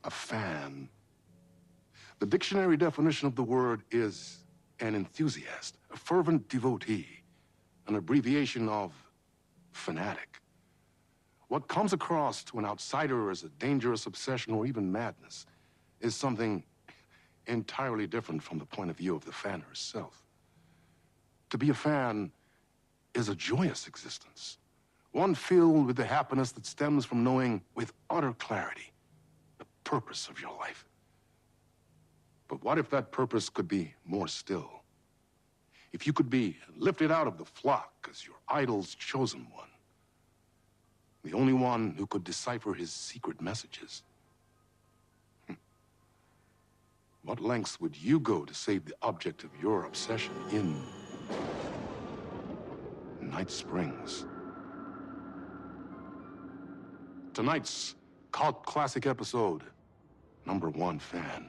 A fan. The dictionary definition of the word is an enthusiast, a fervent devotee, an abbreviation of fanatic. What comes across to an outsider as a dangerous obsession or even madness is something entirely different from the point of view of the fan herself. To be a fan is a joyous existence, one filled with the happiness that stems from knowing with utter clarity the purpose of your life. But what if that purpose could be more still? If you could be lifted out of the flock as your idol's chosen one, the only one who could decipher his secret messages. What lengths would you go to save the object of your obsession in Night Springs? Tonight's cult classic episode, #1 Fan.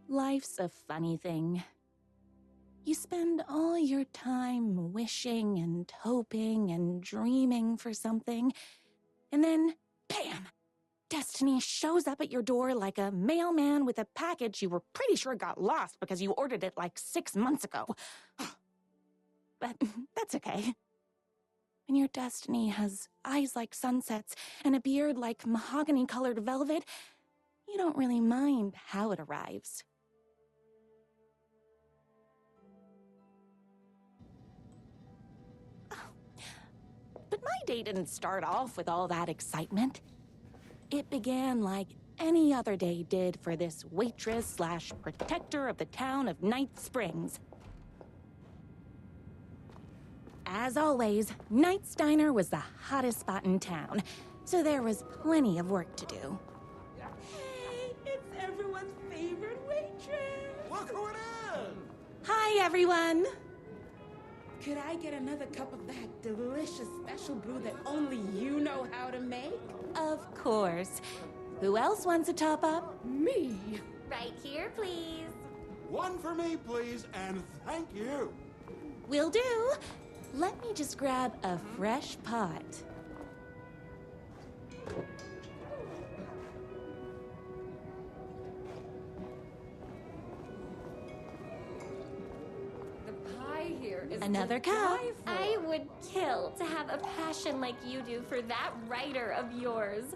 Life's a funny thing. You spend all your time wishing and hoping and dreaming for something, and then, bam! Destiny shows up at your door like a mailman with a package you were pretty sure got lost because you ordered it like 6 months ago. But that's okay. When your destiny has eyes like sunsets and a beard like mahogany-colored velvet, you don't really mind how it arrives. But my day didn't start off with all that excitement. It began like any other day did for this waitress/protector of the town of Night Springs. As always, Knight's Diner was the hottest spot in town, so there was plenty of work to do. Hey, it's everyone's favorite waitress! Look who it is! Hi, everyone! Could I get another cup of that delicious special brew that only you know how to make? Of course. Who else wants a top-up? Me! Right here, please. One for me, please, and thank you. Will do. Let me just grab a fresh pot. The pie here is Another to cup. die for. I would kill to have a passion like you do for that writer of yours.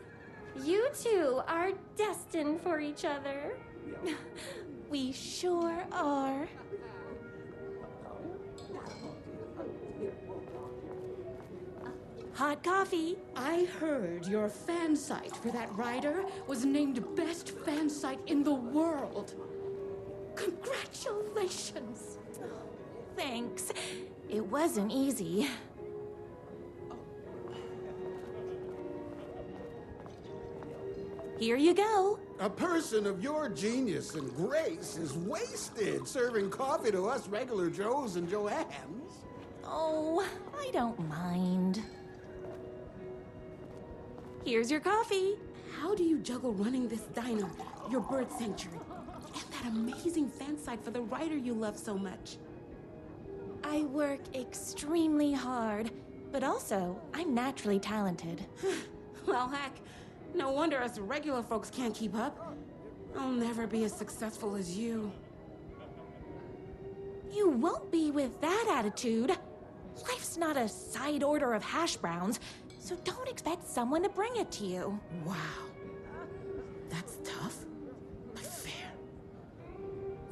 You two are destined for each other. We sure are. Hot coffee. I heard your fan site for that writer was named best fan site in the world. Congratulations! Thanks. It wasn't easy. Here you go. A person of your genius and grace is wasted serving coffee to us regular Joes and Joannes. Oh, I don't mind. Here's your coffee. How do you juggle running this diner, your bird sanctuary, and that amazing fan site for the writer you love so much? I work extremely hard, but also I'm naturally talented. Well, heck, no wonder us regular folks can't keep up. I'll never be as successful as you. You won't be with that attitude. Life's not a side order of hash browns, so don't expect someone to bring it to you. Wow. That's tough, but fair.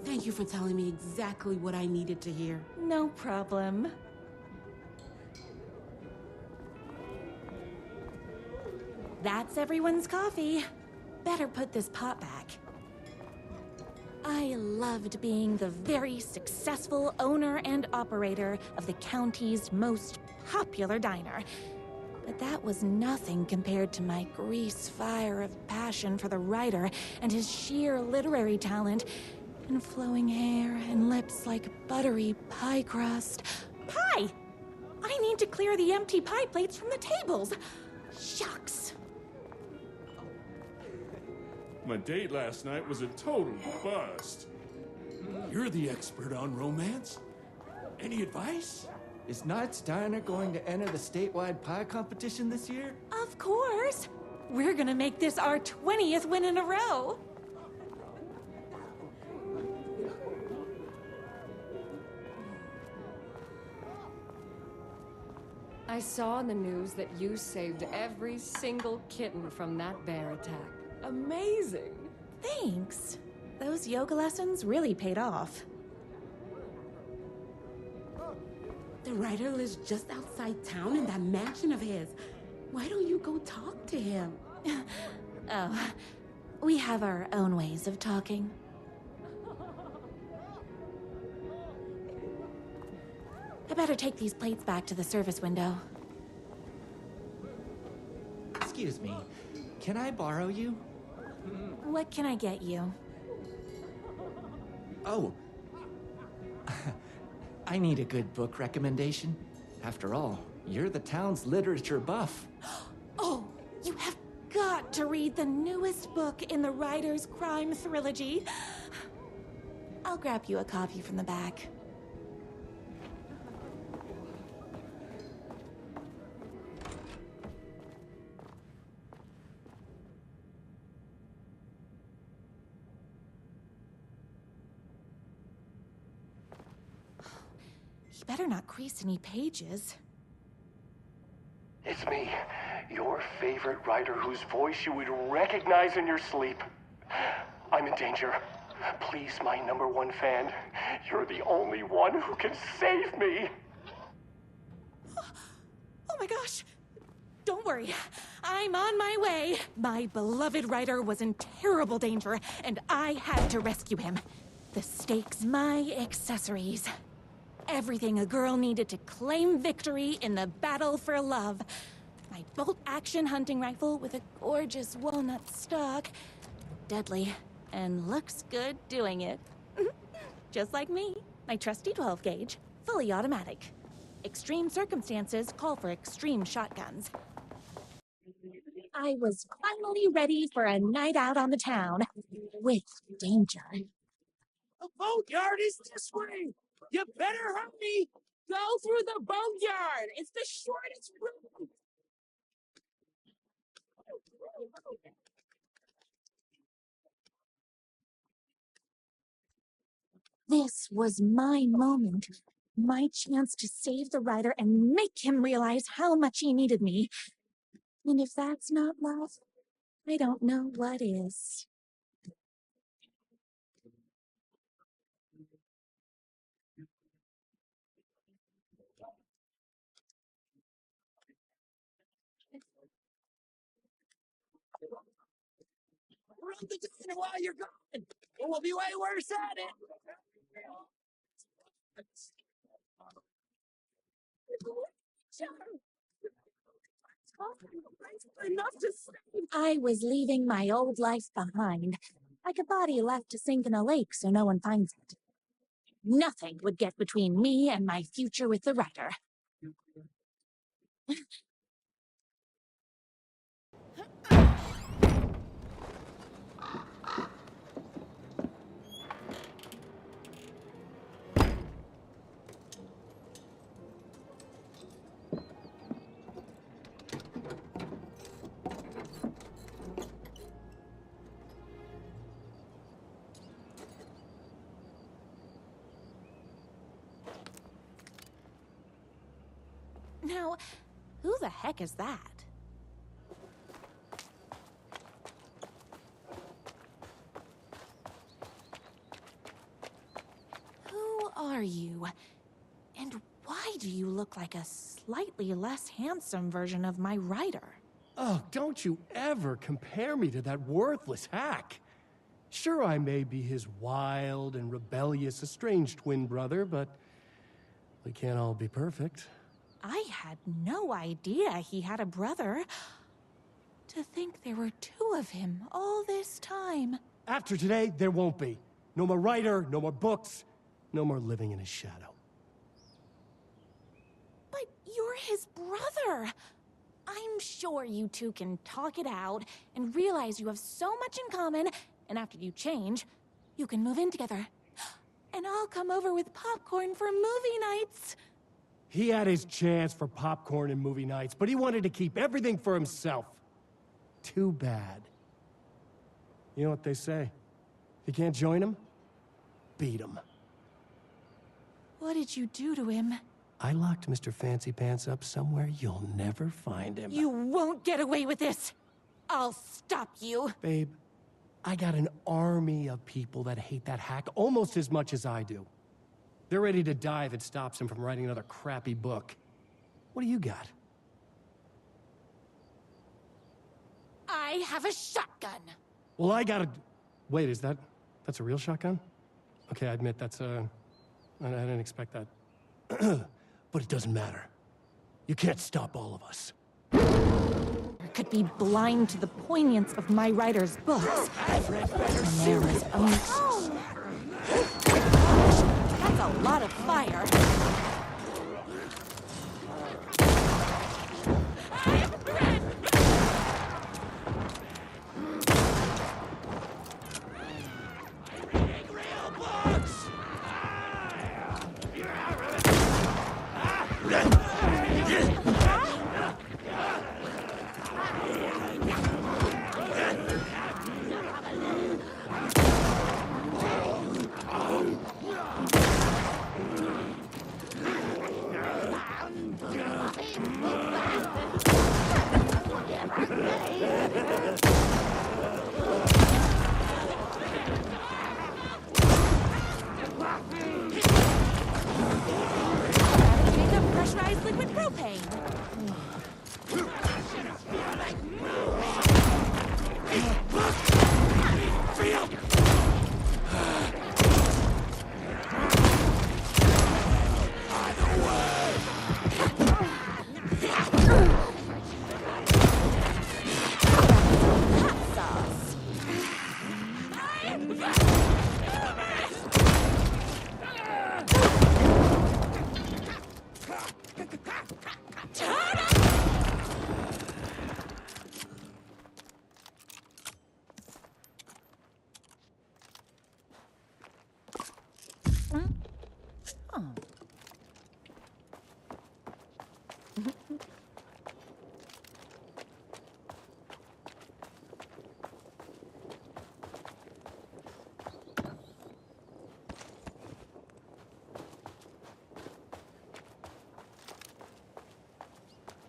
Thank you for telling me exactly what I needed to hear. No problem. That's everyone's coffee. Better put this pot back. I loved being the very successful owner and operator of the county's most popular diner. But that was nothing compared to my grease fire of passion for the writer and his sheer literary talent And flowing hair and lips like buttery pie crust. Pie! I need to clear the empty pie plates from the tables. Shucks. My date last night was a total bust. You're the expert on romance. Any advice? Is Knight's Diner going to enter the statewide pie competition this year? Of course. We're gonna make this our 20th win in a row. I saw in the news that you saved every single kitten from that bear attack. Amazing! Thanks. Those yoga lessons really paid off. The writer lives just outside town in that mansion of his. Why don't you go talk to him? Oh, we have our own ways of talking. I better take these plates back to the service window. Excuse me, can I borrow you? What can I get you? Oh. I need a good book recommendation. After all, you're the town's literature buff. Oh, you have got to read the newest book in the Writer's Crime Trilogy. I'll grab you a copy from the back. You better not crease any pages. It's me, your favorite writer whose voice you would recognize in your sleep. I'm in danger. Please, my #1 fan, you're the only one who can save me. Oh my gosh! Don't worry, I'm on my way. My beloved writer was in terrible danger, and I had to rescue him. The stakes, my accessories. Everything a girl needed to claim victory in the battle for love. My bolt-action hunting rifle with a gorgeous walnut stock. Deadly, and looks good doing it. Just like me. My trusty 12-gauge, fully automatic. Extreme circumstances call for extreme shotguns. I was finally ready for a night out on the town. With danger. The boatyard is this way! You better hurry! Go through the boatyard! It's the shortest route! This was my moment. My chance to save the writer and make him realize how much he needed me. And if that's not love, I don't know what is. Run the diner while you're gone! It will be way worse at it! Enough to save. I was leaving my old life behind, like a body left to sink in a lake so no one finds it. Nothing would get between me and my future with the writer. Now, who the heck is that? Who are you? And why do you look like a slightly less handsome version of my writer? Oh, don't you ever compare me to that worthless hack. Sure, I may be his wild and rebellious estranged twin brother, but we can't all be perfect. I had no idea he had a brother. To think there were two of him all this time. After today, there won't be. No more writer, no more books, no more living in his shadow. But you're his brother. I'm sure you two can talk it out and realize you have so much in common, and after you change, you can move in together. And I'll come over with popcorn for movie nights. He had his chance for popcorn and movie nights, but he wanted to keep everything for himself. Too bad. You know what they say? If you can't join him, beat him. What did you do to him? I locked Mr. Fancy Pants up somewhere you'll never find him. You won't get away with this. I'll stop you. Babe, I got an army of people that hate that hack almost as much as I do. They're ready to die if it stops him from writing another crappy book. What do you got? I have a shotgun. Well, I got a... Wait, that's a real shotgun? Okay, I admit I didn't expect that. But it doesn't matter. You can't stop all of us. I could be blind to the poignance of my writer's books. There was only... That's a lot of fire. Pressurized liquid propane.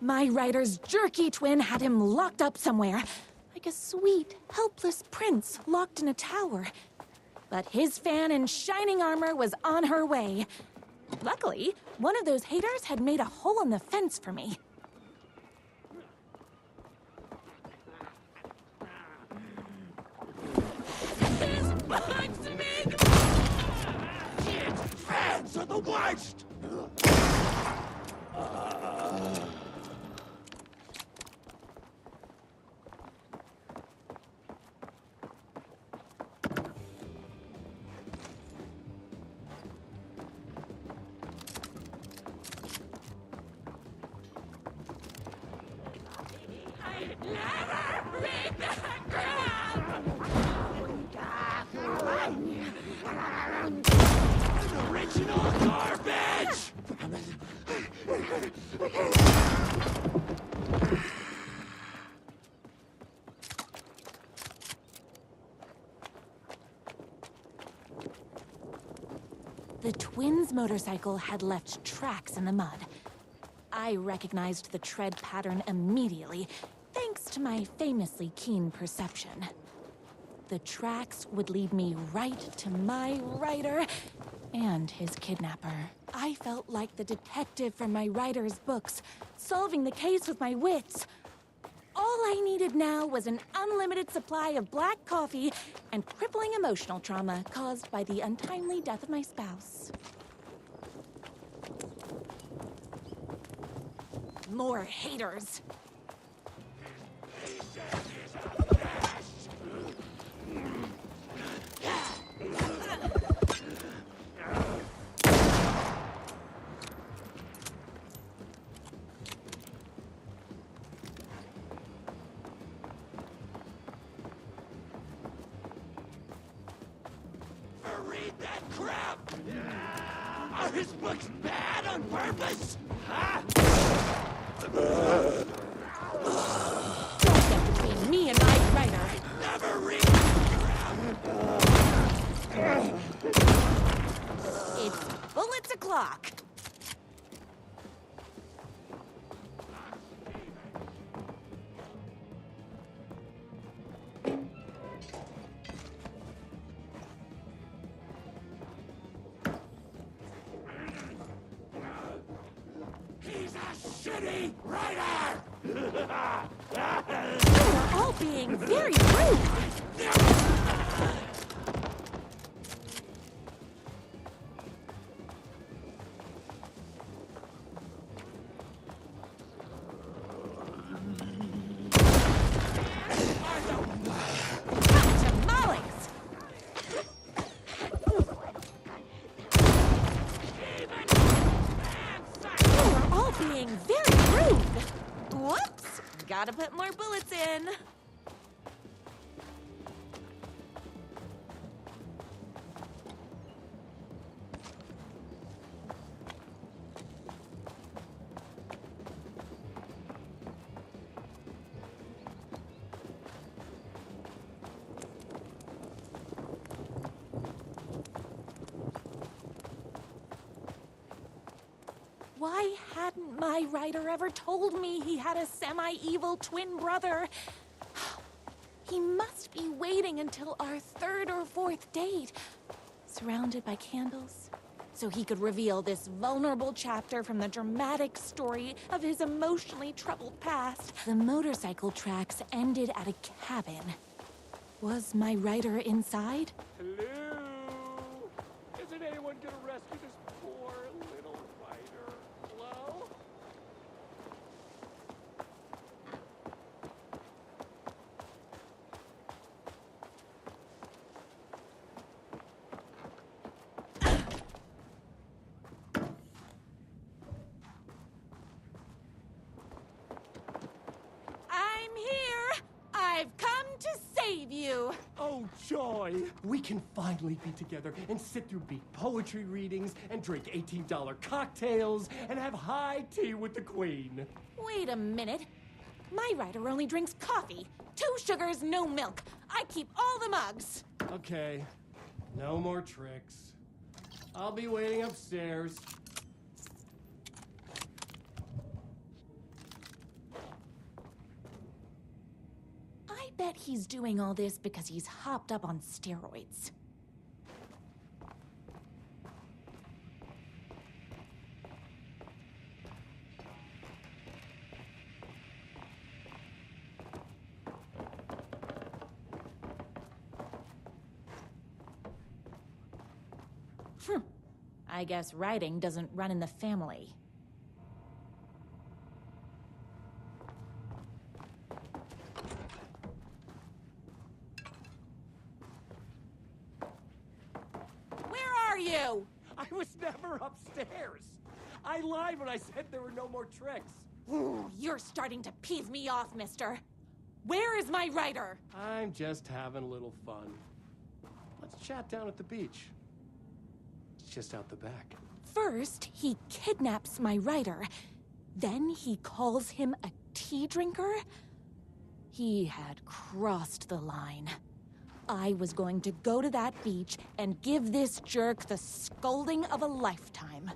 My writer's jerky twin had him locked up somewhere, like a sweet, helpless prince locked in a tower. But his fan in shining armor was on her way. Luckily, one of those haters had made a hole in the fence for me. This bugs me! Fans are the worst! Original garbage! The twins' motorcycle had left tracks in the mud. I recognized the tread pattern immediately, thanks to my famously keen perception. The tracks would lead me right to my writer and his kidnapper. I felt like the detective from my writer's books, solving the case with my wits. All I needed now was an unlimited supply of black coffee and crippling emotional trauma caused by the untimely death of my spouse. More haters. This book's bad on purpose! Huh? Don't get between me and my writer. Never read! It's bullets o'clock. He's a shitty writer! You're all being very rude. Tamales! You're all being very rude. Whoops! Gotta put more bullets in. Why hadn't my writer ever told me he had a semi-evil twin brother? He must be waiting until our third or fourth date, surrounded by candles, so he could reveal this vulnerable chapter from the dramatic story of his emotionally troubled past. The motorcycle tracks ended at a cabin. Was my writer inside? Hello? Isn't anyone gonna rescue this poor little writer? Hello? I'm here! I've come to save you! Oh, joy! We can finally be together and sit through beat poetry readings and drink $18 cocktails and have high tea with the Queen. Wait a minute. My writer only drinks coffee. 2 sugars, no milk. I keep all the mugs. Okay, no more tricks. I'll be waiting upstairs. I bet he's doing all this because he's hopped up on steroids. I guess writing doesn't run in the family. Where are you? I was never upstairs. I lied when I said there were no more tricks. Ooh, you're starting to piss me off, mister. Where is my writer? I'm just having a little fun. Let's chat down at the beach. It's just out the back. First, he kidnaps my writer. Then he calls him a tea drinker. He had crossed the line. I was going to go to that beach and give this jerk the scolding of a lifetime.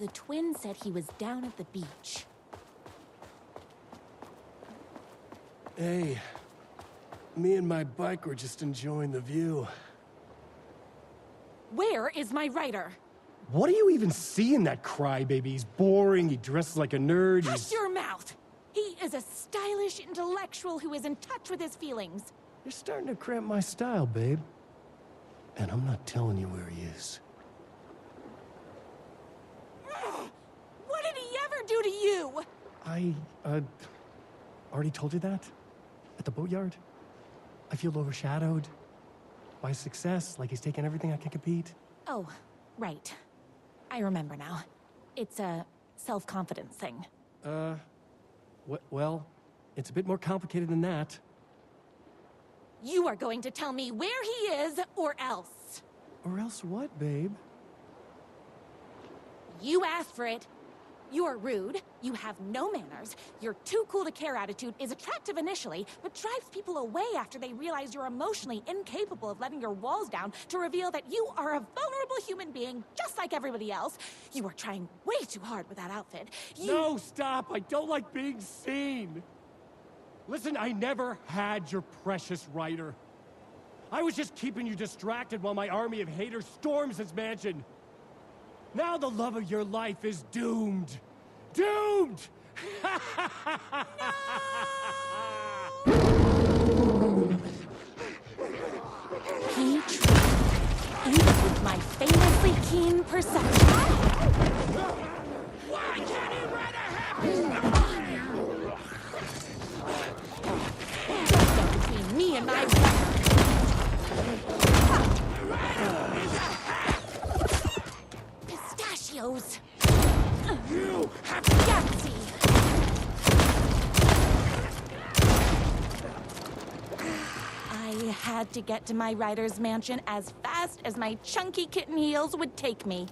The twin said he was down at the beach. Hey, me and my bike were just enjoying the view. Where is my writer? What do you even see in that crybaby? He's boring, he dresses like a nerd, Hush your mouth! He is a stylish intellectual who is in touch with his feelings. You're starting to cramp my style, babe. And I'm not telling you where he is. What did he ever do to you? already told you that? At the boatyard? I feel overshadowed by success, like he's taken everything I can compete. Oh, right. I remember now. It's a self-confidence thing. Well, it's a bit more complicated than that. You are going to tell me where he is, or else. Or else what, babe? You asked for it. You're rude, you have no manners, your too cool to care attitude is attractive initially, but drives people away after they realize you're emotionally incapable of letting your walls down to reveal that you are a vulnerable human being just like everybody else. You are trying way too hard with that outfit. No, stop! I don't like being seen! Listen, I never had your precious writer. I was just keeping you distracted while my army of haters storms his mansion. Now the love of your life is doomed! Doomed! He tried, even with my famously keen perception. Why can't he write a happy Just get between me and my pistachios. You have Yahtzee! I had to get to my writer's mansion as fast as my chunky kitten heels would take me.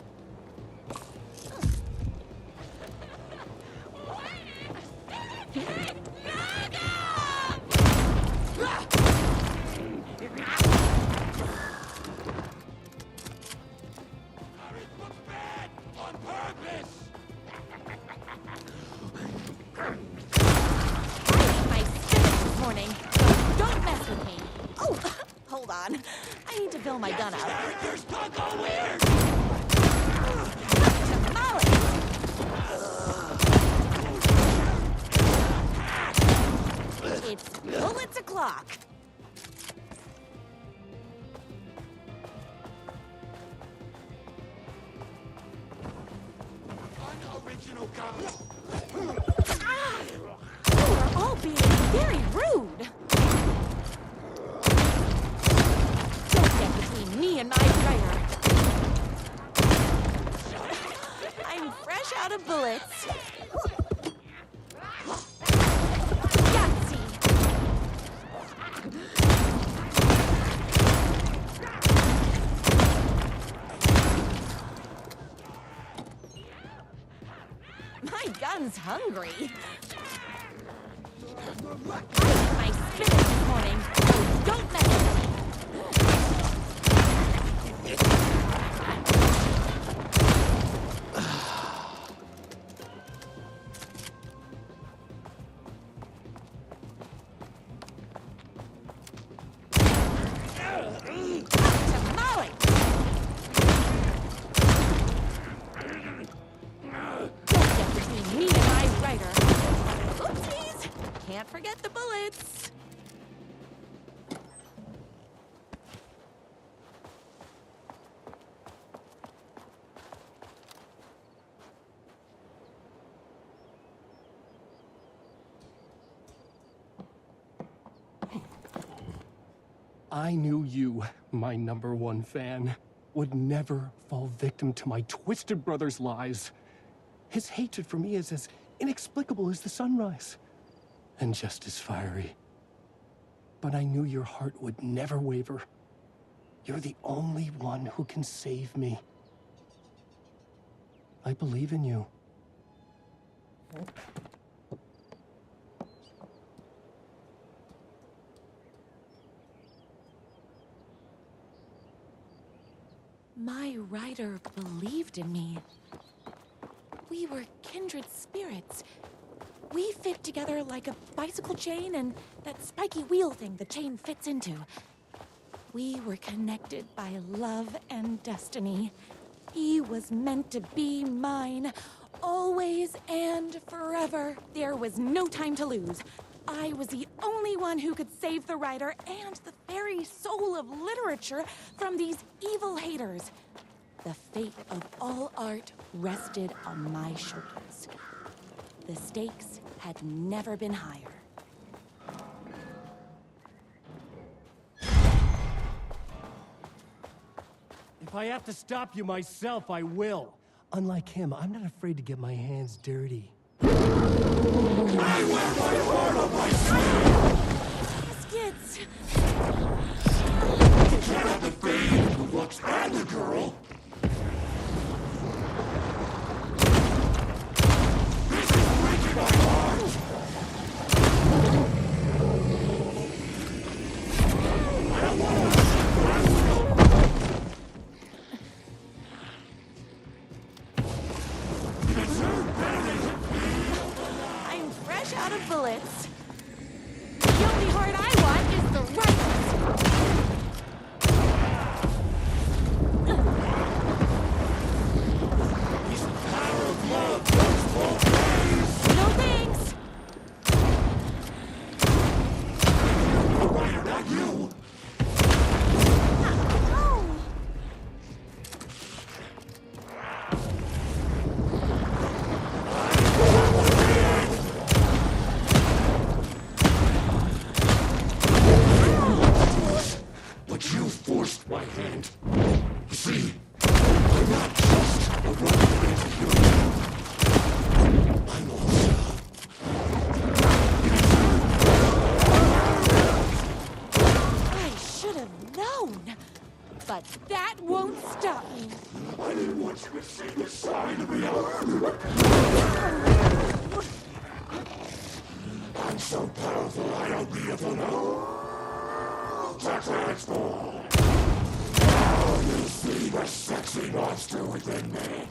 I need to fill my gun up. characters don't go weird! It's bullets o'clock. Unoriginal gun! You are all being very rude. Me and my writer. I'm fresh out of bullets. Yahtzee! My gun's hungry. I ate my spinach this morning. Don't mess with me. Can't forget the bullets. I knew you, my #1 fan, would never fall victim to my twisted brother's lies. His hatred for me is as inexplicable as the sunrise, and just as fiery. But I knew your heart would never waver. You're the only one who can save me. I believe in you. My writer believed in me. We were kindred spirits. We fit together like a bicycle chain and that spiky wheel thing the chain fits into. We were connected by love and destiny. He was meant to be mine, always and forever. There was no time to lose. I was the only one who could save the writer and the very soul of literature from these evil haters. The fate of all art rested on my shoulders. The stakes had never been higher. If I have to stop you myself, I will. Unlike him, I'm not afraid to get my hands dirty. Baskets! You can't have the fame, the looks, and the girl. This is breaking my heart. I don't want to. I'm fresh out of bullets. The only heart I want is the right. No thanks. Ryder, not you. Oh. But you forced my hand. You see, I'm not just a running human. I'm also... I should have known. But that won't stop me. I didn't want you to see this side of me. I'm so powerful, I don't need to know. To transform. Now you see the sexy monster within me.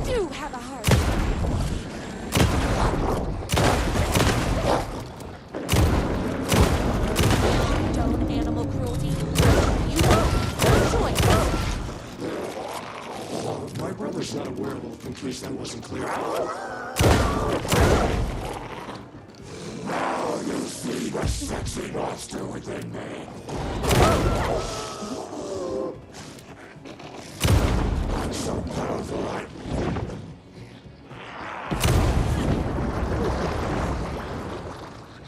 Do have a heart. Don't animal cruelty. You won't. No choice. My brother's not a werewolf, in case that wasn't clear. Now you see the sexy monster within me. I'm so powerful,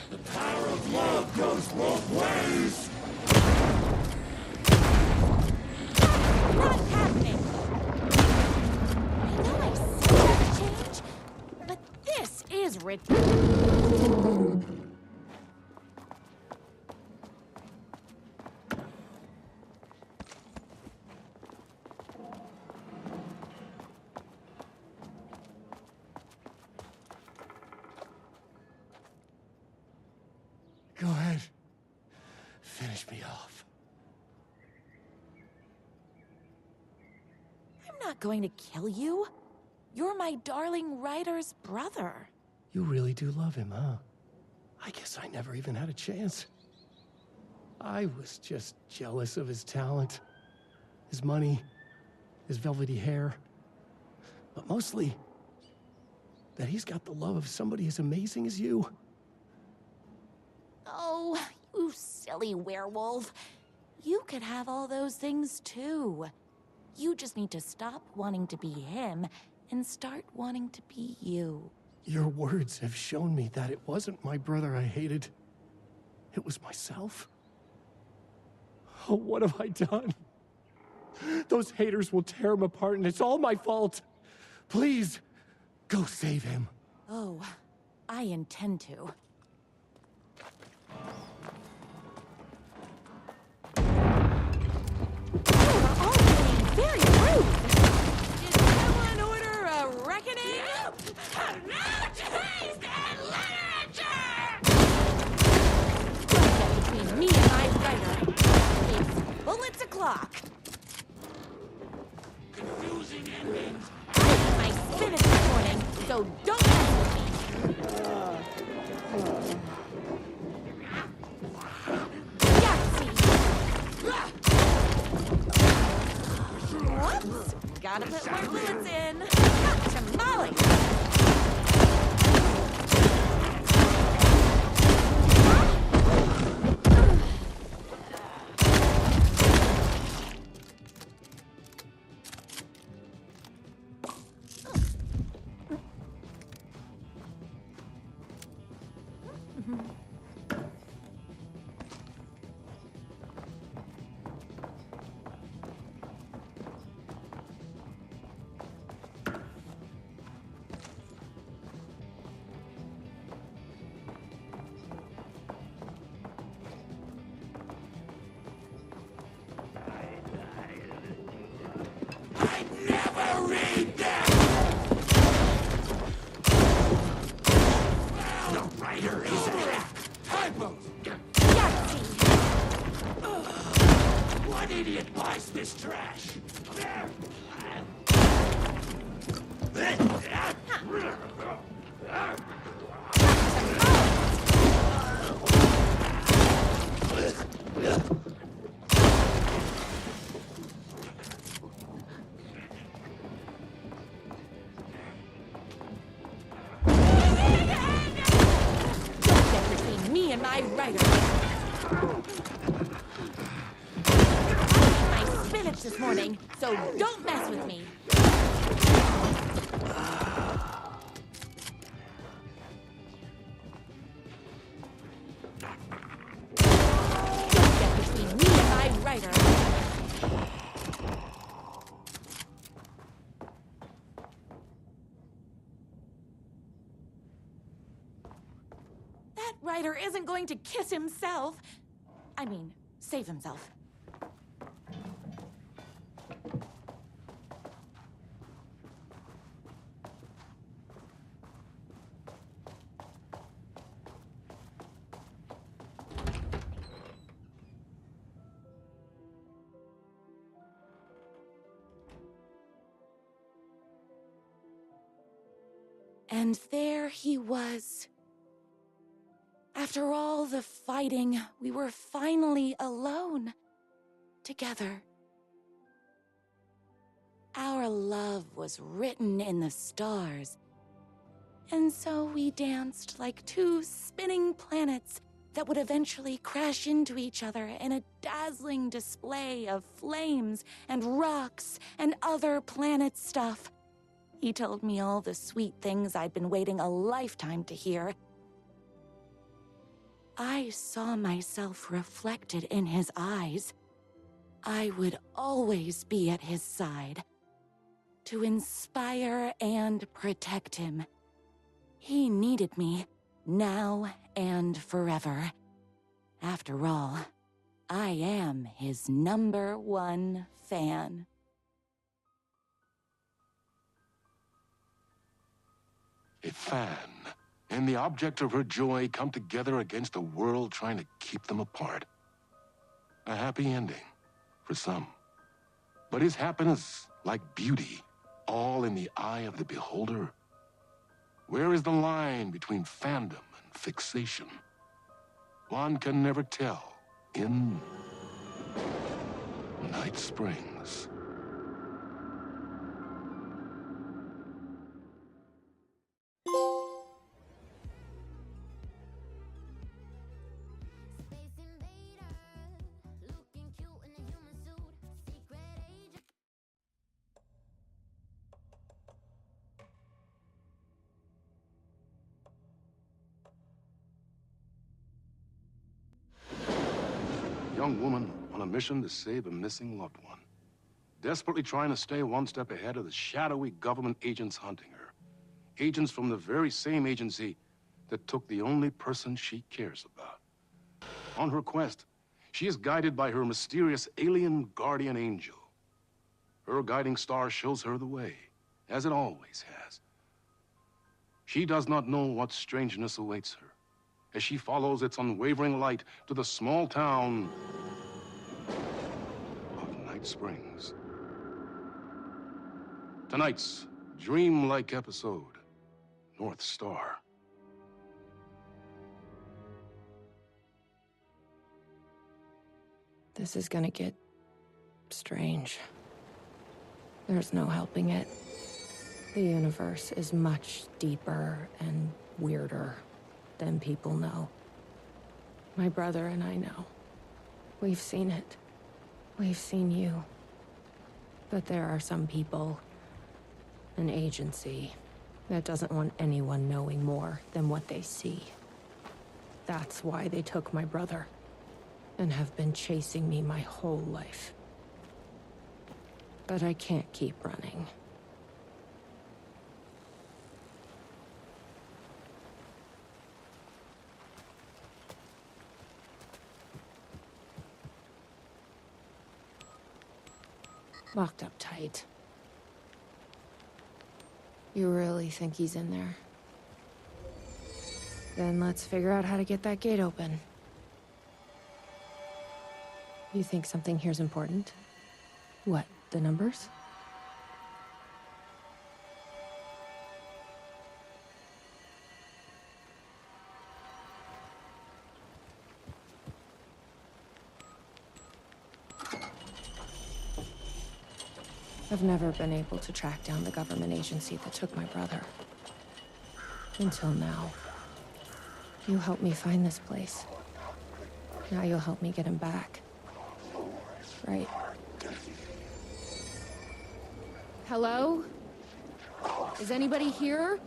The power of love goes both ways! Not happening. I know I've seen that change, but this is ridiculous. Go ahead. Finish me off. I'm not going to kill you. You're my darling Ryder's brother. You really do love him, huh? I guess I never even had a chance. I was just jealous of his talent, his money, his velvety hair. But mostly, that he's got the love of somebody as amazing as you. Oh, you silly werewolf. You could have all those things too. You just need to stop wanting to be him and start wanting to be you. Your words have shown me that it wasn't my brother I hated. It was myself. Oh, what have I done? Those haters will tear him apart, and it's all my fault. Please, go save him. Oh, I intend to. You're all getting very rude. Did someone order a reckoning? No taste in literature! Don't get between me and my writer. It's bullets o'clock. Confusing endings. I had my spinach this morning, so don't mess with me. Whoops! Gotta put more bullets in. Tamale! Never read them! The writer is a hack! Typos! What idiot buys this trash? Me and my writer. I ate my spinach this morning, so don't mess with me. Don't get between me and my writer. That writer isn't going to kiss himself. I mean, save himself. And there he was. After all the fighting, we were finally alone. Together. Our love was written in the stars. And so we danced like two spinning planets that would eventually crash into each other in a dazzling display of flames and rocks and other planet stuff. He told me all the sweet things I'd been waiting a lifetime to hear. I saw myself reflected in his eyes. I would always be at his side, to inspire and protect him. He needed me, now and forever. After all, I am his #1 fan. A fan and the object of her joy come together against a world trying to keep them apart. A happy ending for some. But is happiness, like beauty, all in the eye of the beholder? Where is the line between fandom and fixation? One can never tell in Night Springs. Young woman on a mission to save a missing loved one. Desperately trying to stay one step ahead of the shadowy government agents hunting her. Agents from the very same agency that took the only person she cares about. On her quest, she is guided by her mysterious alien guardian angel. Her guiding star shows her the way, as it always has. She does not know what strangeness awaits her as she follows its unwavering light to the small town of Night Springs. Tonight's dreamlike episode, North Star. This is gonna get strange. There's no helping it. The universe is much deeper and weirder than people know. My brother and I know. We've seen it. We've seen you. But there are some people, an agency, that doesn't want anyone knowing more than what they see. That's why they took my brother. And have been chasing me my whole life. But I can't keep running. Locked up tight. You really think he's in there? Then let's figure out how to get that gate open. You think something here's important? What, the numbers? I've never been able to track down the government agency that took my brother. Until now. You helped me find this place. Now you'll help me get him back. Right. Hello? Is anybody here?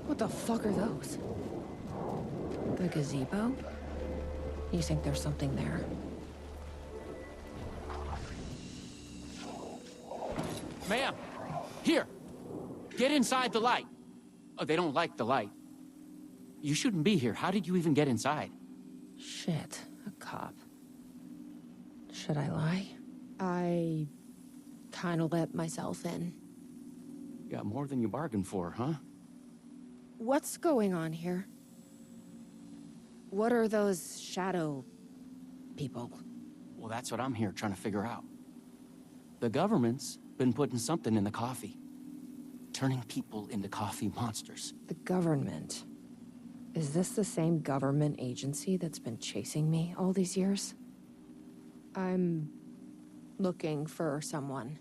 What the fuck are those? The gazebo? You think there's something there? Ma'am, here. Get inside the light. Oh, they don't like the light. You shouldn't be here. How did you even get inside? Shit, a cop. Should I lie? I kinda let myself in. You got more than you bargained for, huh? What's going on here? What are those shadow people? Well, that's what I'm here trying to figure out. The government's been putting something in the coffee. Turning people into coffee monsters. The government? Is this the same government agency that's been chasing me all these years? I'm looking for someone.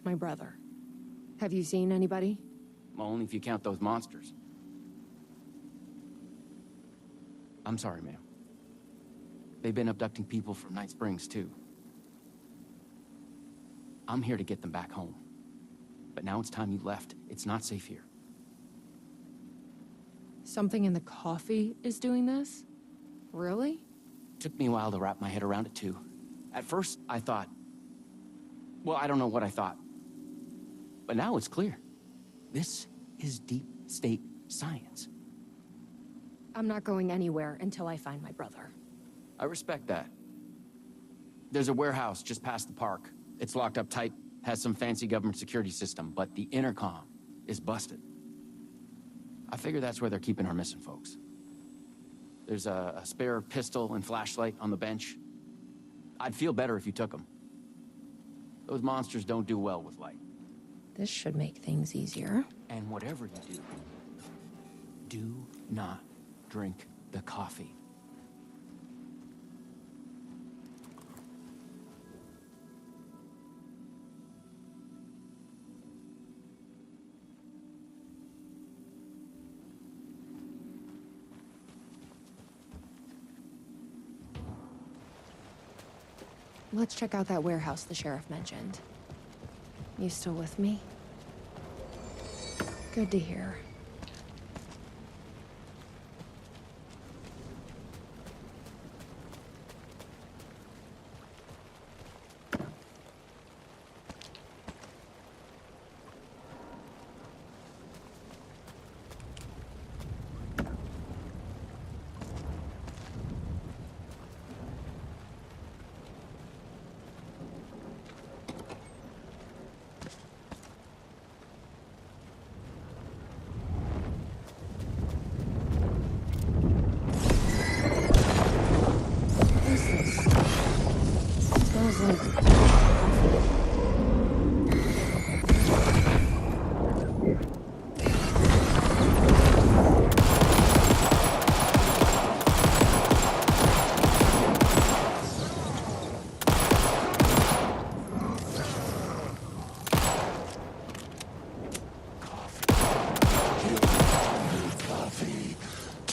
My brother. Have you seen anybody? Well, only if you count those monsters. I'm sorry, ma'am. They've been abducting people from Night Springs, too. I'm here to get them back home. But now it's time you left. It's not safe here. Something in the coffee is doing this? Really? Took me a while to wrap my head around it, too. At first, I thought... Well, I don't know what I thought. But now it's clear. This is deep state science. I'm not going anywhere until I find my brother. I respect that. There's a warehouse just past the park. It's locked up tight, has some fancy government security system, but the intercom is busted. I figure that's where they're keeping our missing folks. There's a spare pistol and flashlight on the bench. I'd feel better if you took them. Those monsters don't do well with light. This should make things easier. And whatever you do not drink the coffee. Let's check out that warehouse the sheriff mentioned. You still with me? Good to hear.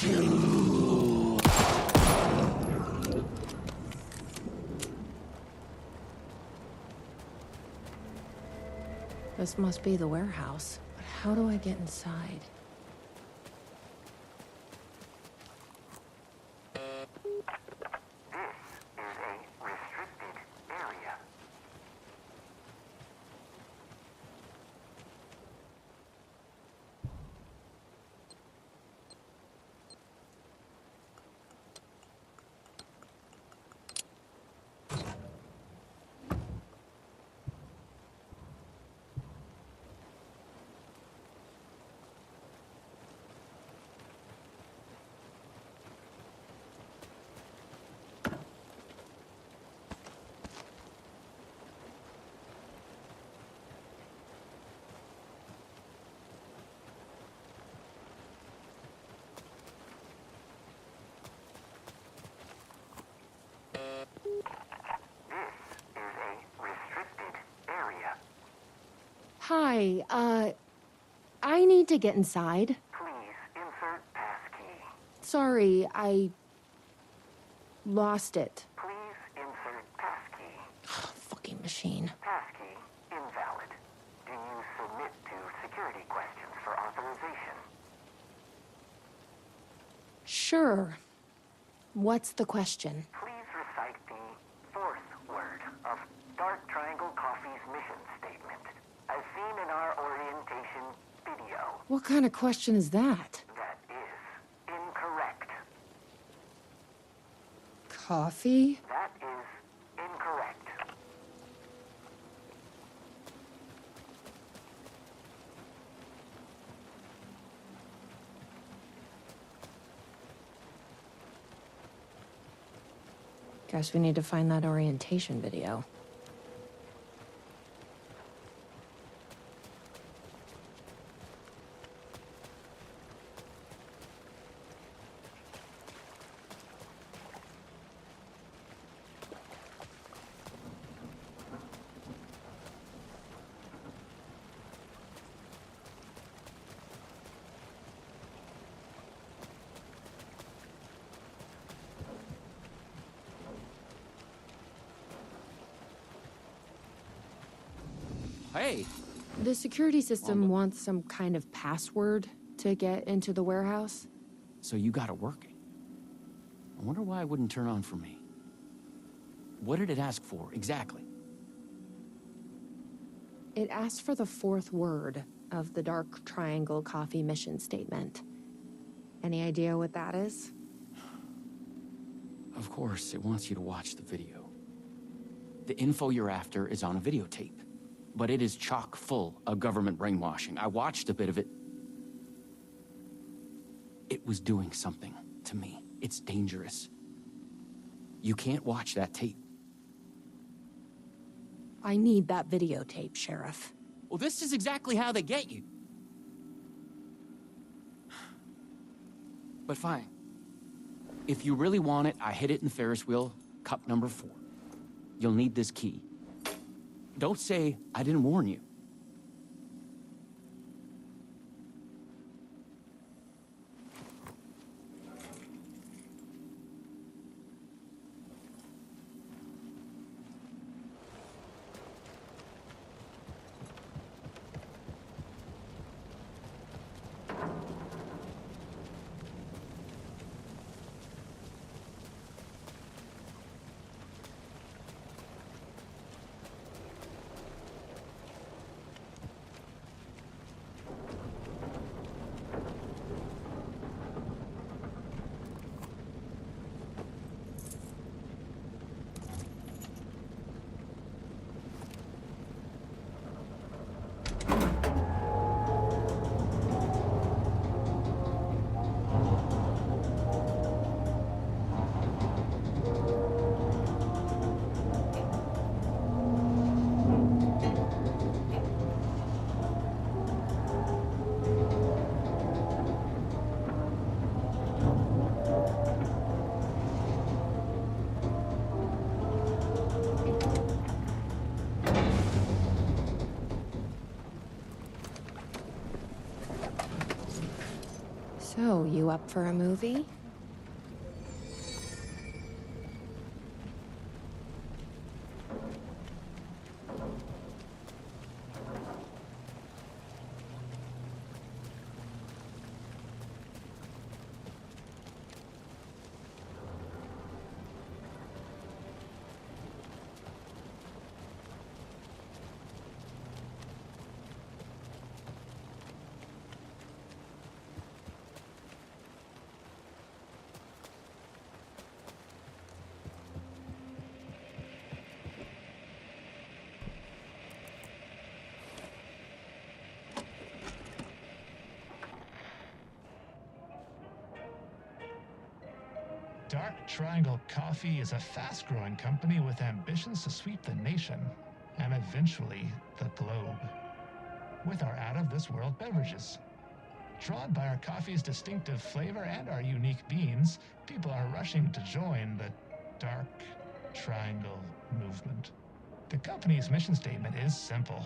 Kill. This must be the warehouse. But how do I get inside? Hi, I need to get inside. Please insert passkey. Sorry, I lost it. Please insert passkey. Fucking machine. Passkey invalid. Do you submit to security questions for authorization? Sure. What's the question? Please recite the fourth word of Dark Triangle Coffee's mission statement, as seen in our orientation video. What kind of question is that? That is incorrect. Coffee? That is incorrect. Guess we need to find that orientation video. Hey! The security system wants some kind of password to get into the warehouse. So you got it working. I wonder why it wouldn't turn on for me. What did it ask for, exactly? It asked for the fourth word of the Dark Triangle Coffee mission statement. Any idea what that is? Of course, it wants you to watch the video. The info you're after is on a videotape, but it is chock full of government brainwashing. I watched a bit of it. It was doing something to me. It's dangerous. You can't watch that tape. I need that videotape, Sheriff. Well, this is exactly how they get you. But fine. If you really want it, I hid it in the Ferris wheel, cup number 4. You'll need this key. Don't say I didn't warn you. So, you up for a movie? Dark Triangle Coffee is a fast-growing company with ambitions to sweep the nation and eventually the globe with our out-of-this-world beverages. Drawn by our coffee's distinctive flavor and our unique beans, people are rushing to join the Dark Triangle movement. The company's mission statement is simple.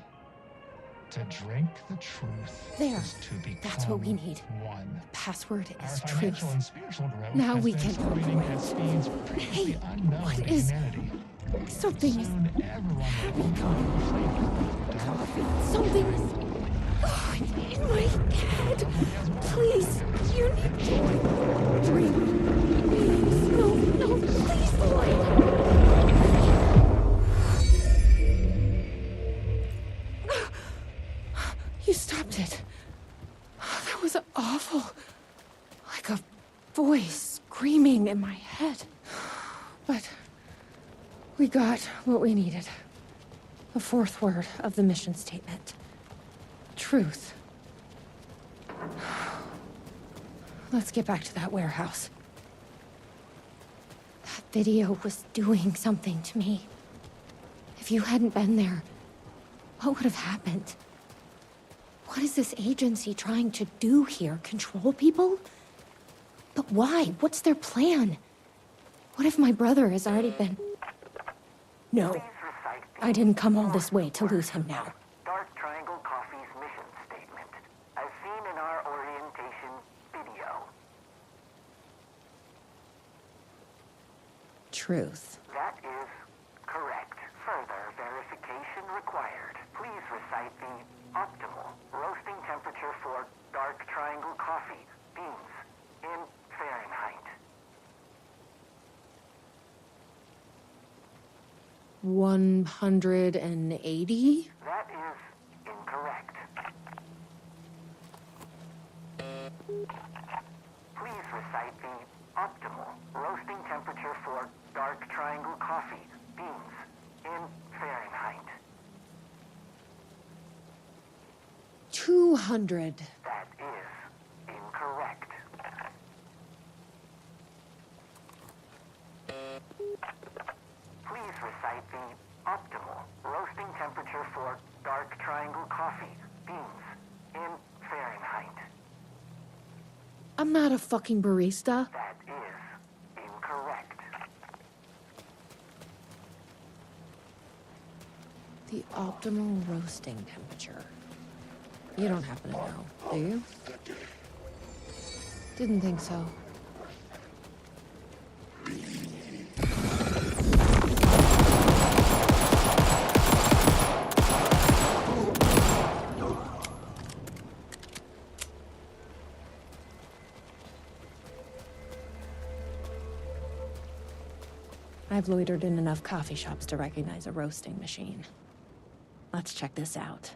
To drink the truth There. is to become That's what we need. one. The password Our is financial truth. and spiritual growth Now has we been can accelerating at operate. speeds previously unknown what to is- humanity. Something is... Soon everyone will become the flavor. Something is... Oh, it's in my head. Please, you need to dream. Please, no, please, boy. You stopped it. That was awful. Like a voice screaming in my head. But we got what we needed. The fourth word of the mission statement. Truth. Let's get back to that warehouse. That video was doing something to me. If you hadn't been there, what would have happened? What is this agency trying to do here? Control people? But why? What's their plan? What if my brother has already been... No. I didn't come all this way to lose him now. Dark Triangle Coffee's mission statement, as seen in our orientation video. Truth. That is correct. Further verification required. Please recite the optimal roasting temperature for Dark Triangle Coffee beans in Fahrenheit. 180? That is incorrect. Please recite the optimal roasting temperature for Dark Triangle Coffee beans in Fahrenheit. 200. That is incorrect. Please recite the optimal roasting temperature for Dark Triangle Coffee beans in Fahrenheit. I'm not a fucking barista. That is incorrect. The optimal roasting temperature. You don't happen to know, do you? Didn't think so. I've loitered in enough coffee shops to recognize a roasting machine. Let's check this out.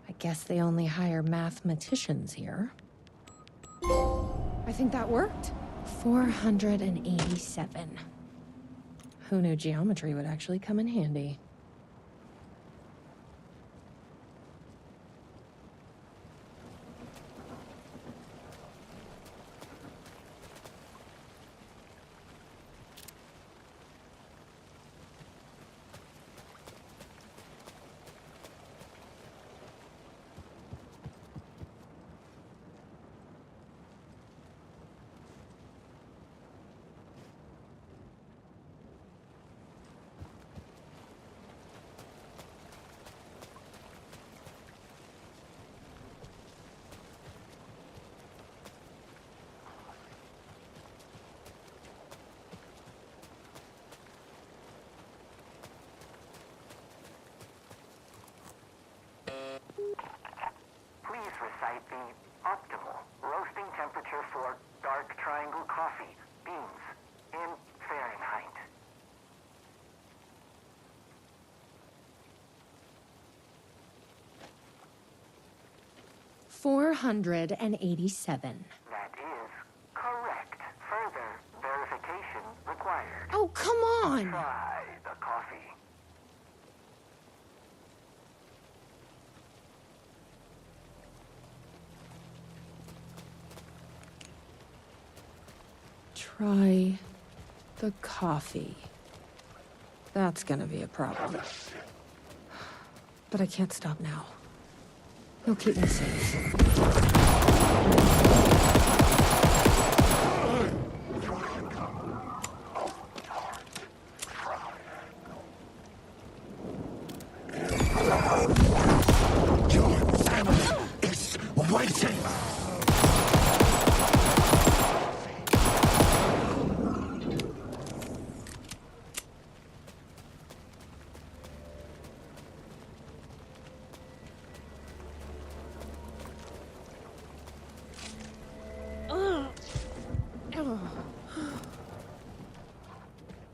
I guess they only hire mathematicians here. I think that worked. 487. Who knew geometry would actually come in handy? Please recite the optimal roasting temperature for Dark Triangle Coffee beans in Fahrenheit. 487. That is correct. Further verification required. Oh, come on! Try the coffee. Try the coffee. That's gonna be a problem. But I can't stop now. He'll keep me safe. Your family is waiting!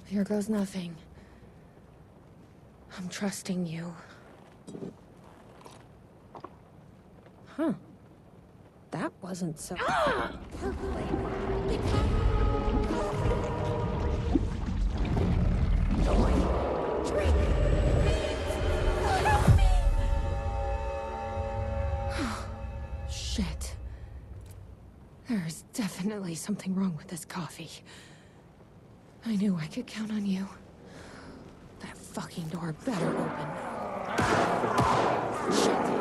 Here goes nothing. I'm trusting you. Huh. That wasn't so... Shit. There's definitely something wrong with this coffee. I knew I could count on you. That fucking door better open. Shit.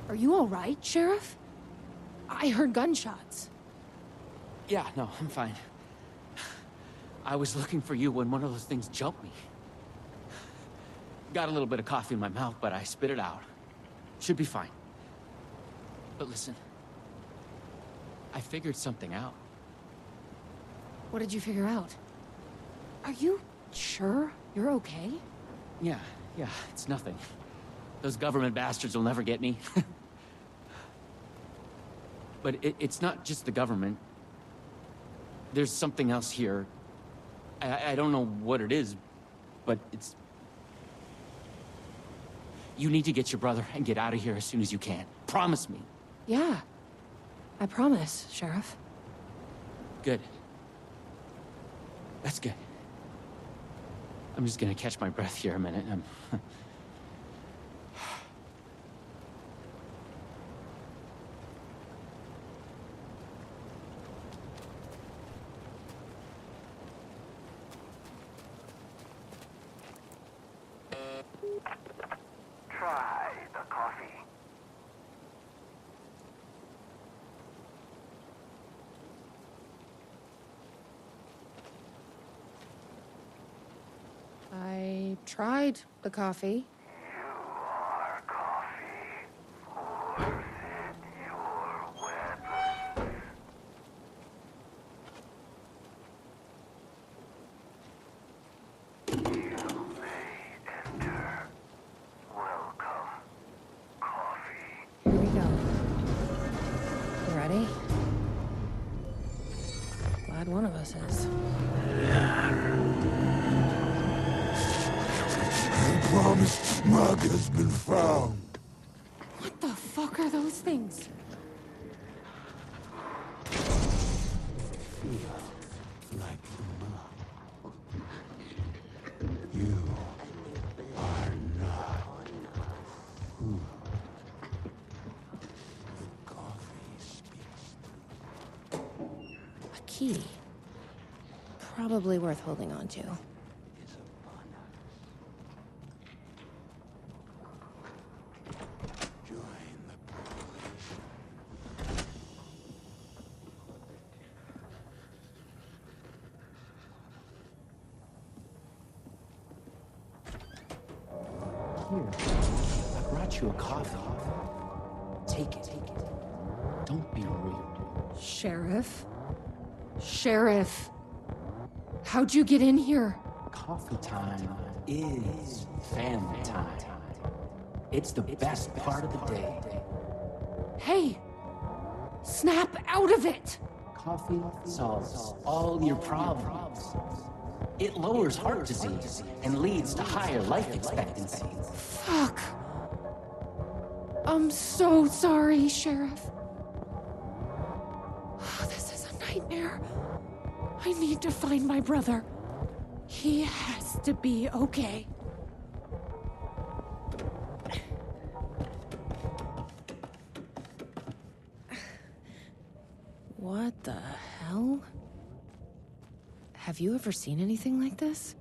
Are you all right, Sheriff? I heard gunshots. Yeah, no, I'm fine. I was looking for you when one of those things jumped me. Got a little bit of coffee in my mouth, but I spit it out. Should be fine. But listen, I figured something out. What did you figure out? Are you sure you're okay? Yeah, it's nothing. Those government bastards will never get me. But it's not just the government. There's something else here. I don't know what it is, but it's... You need to get your brother and get out of here as soon as you can. Promise me. Yeah. I promise, Sheriff. Good. That's good. I'm just gonna catch my breath here a minute. Try the coffee. I tried the coffee. You are coffee. Force in your weapons. You may enter. Welcome, coffee. Here we go. You ready? Glad one of us is. I promise Mug has been found. What the fuck are those things? Feel like Mug. You are not who the coffee speaks. A key. Probably worth holding on to. Here, I brought you a coffee. Take it. Don't be rude. Sheriff? Sheriff! How'd you get in here? Coffee time is family time. It's the best part of the day. Hey! Snap out of it! Coffee solves all your problems. It lowers heart disease and leads to higher life expectancy. Fuck. I'm so sorry, Sheriff. This is a nightmare. I need to find my brother. He has to be okay. What the hell? Have you ever seen anything like this?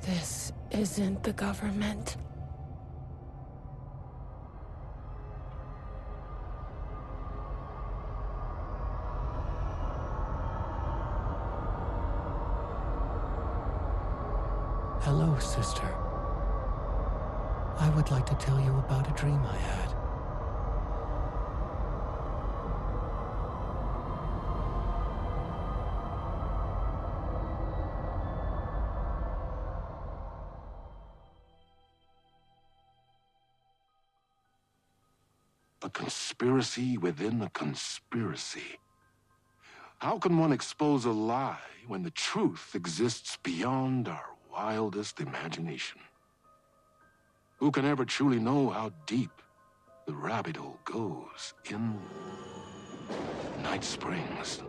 This isn't the government. Hello, sister. I would like to tell you about a dream I had. A conspiracy within a conspiracy. How can one expose a lie when the truth exists beyond our wildest imagination? Who can ever truly know how deep the rabbit hole goes in Night Springs?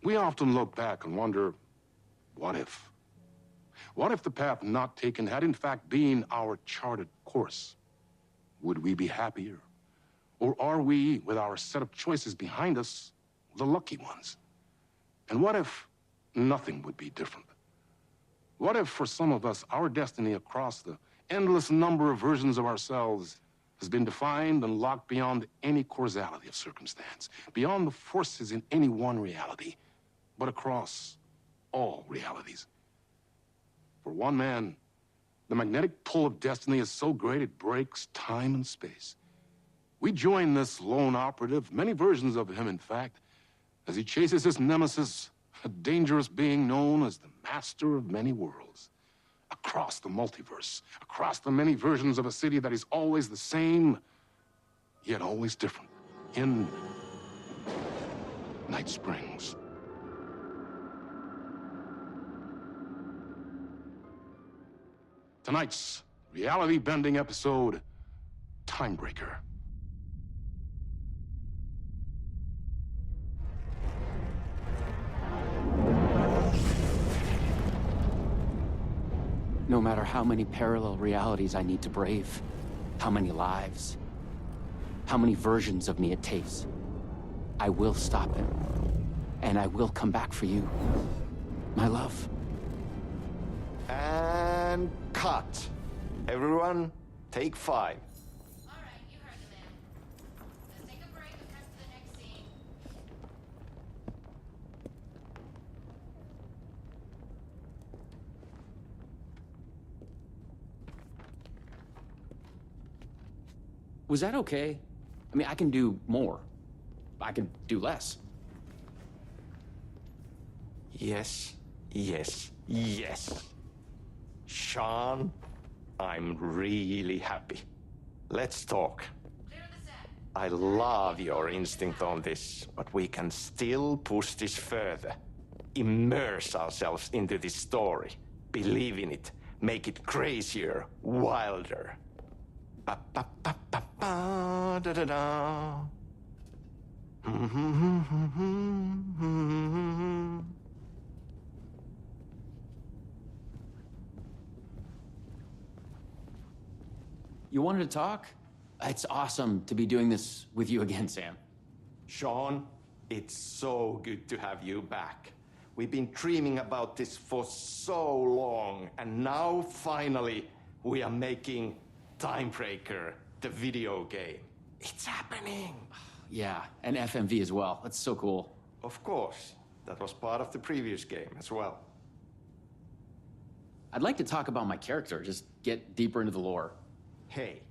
We often look back and wonder, what if? What if the path not taken had in fact been our charted course? Would we be happier? Or are we, with our set of choices behind us, the lucky ones? And what if nothing would be different? What if, for some of us, our destiny across the endless number of versions of ourselves has been defined and locked beyond any causality of circumstance, beyond the forces in any one reality, but across all realities? For one man, the magnetic pull of destiny is so great it breaks time and space. We join this lone operative, many versions of him, in fact, as he chases his nemesis, a dangerous being known as the master of many worlds. Across the multiverse, across the many versions of a city that is always the same, yet always different. In Night Springs. Tonight's reality-bending episode, Timebreaker. No matter how many parallel realities I need to brave, how many lives, how many versions of me it takes, I will stop him. And I will come back for you, my love. And cut. Everyone, take 5. Was that okay? I mean, I can do more. I can do less. Yes, yes, yes. Sean, I'm really happy. Let's talk. I love your instinct on this, but we can still push this further. Immerse ourselves into this story. Believe in it. Make it crazier, wilder. Ba, ba, ba, ba, ba, da, da, da. You wanted to talk? It's awesome to be doing this with you again, Sam. Sean, it's so good to have you back. We've been dreaming about this for so long, and now finally we are making Timebreaker, the video game. It's happening. Yeah, and FMV as well. That's so cool. Of course. That was part of the previous game as well. I'd like to talk about my character, just get deeper into the lore. Hey,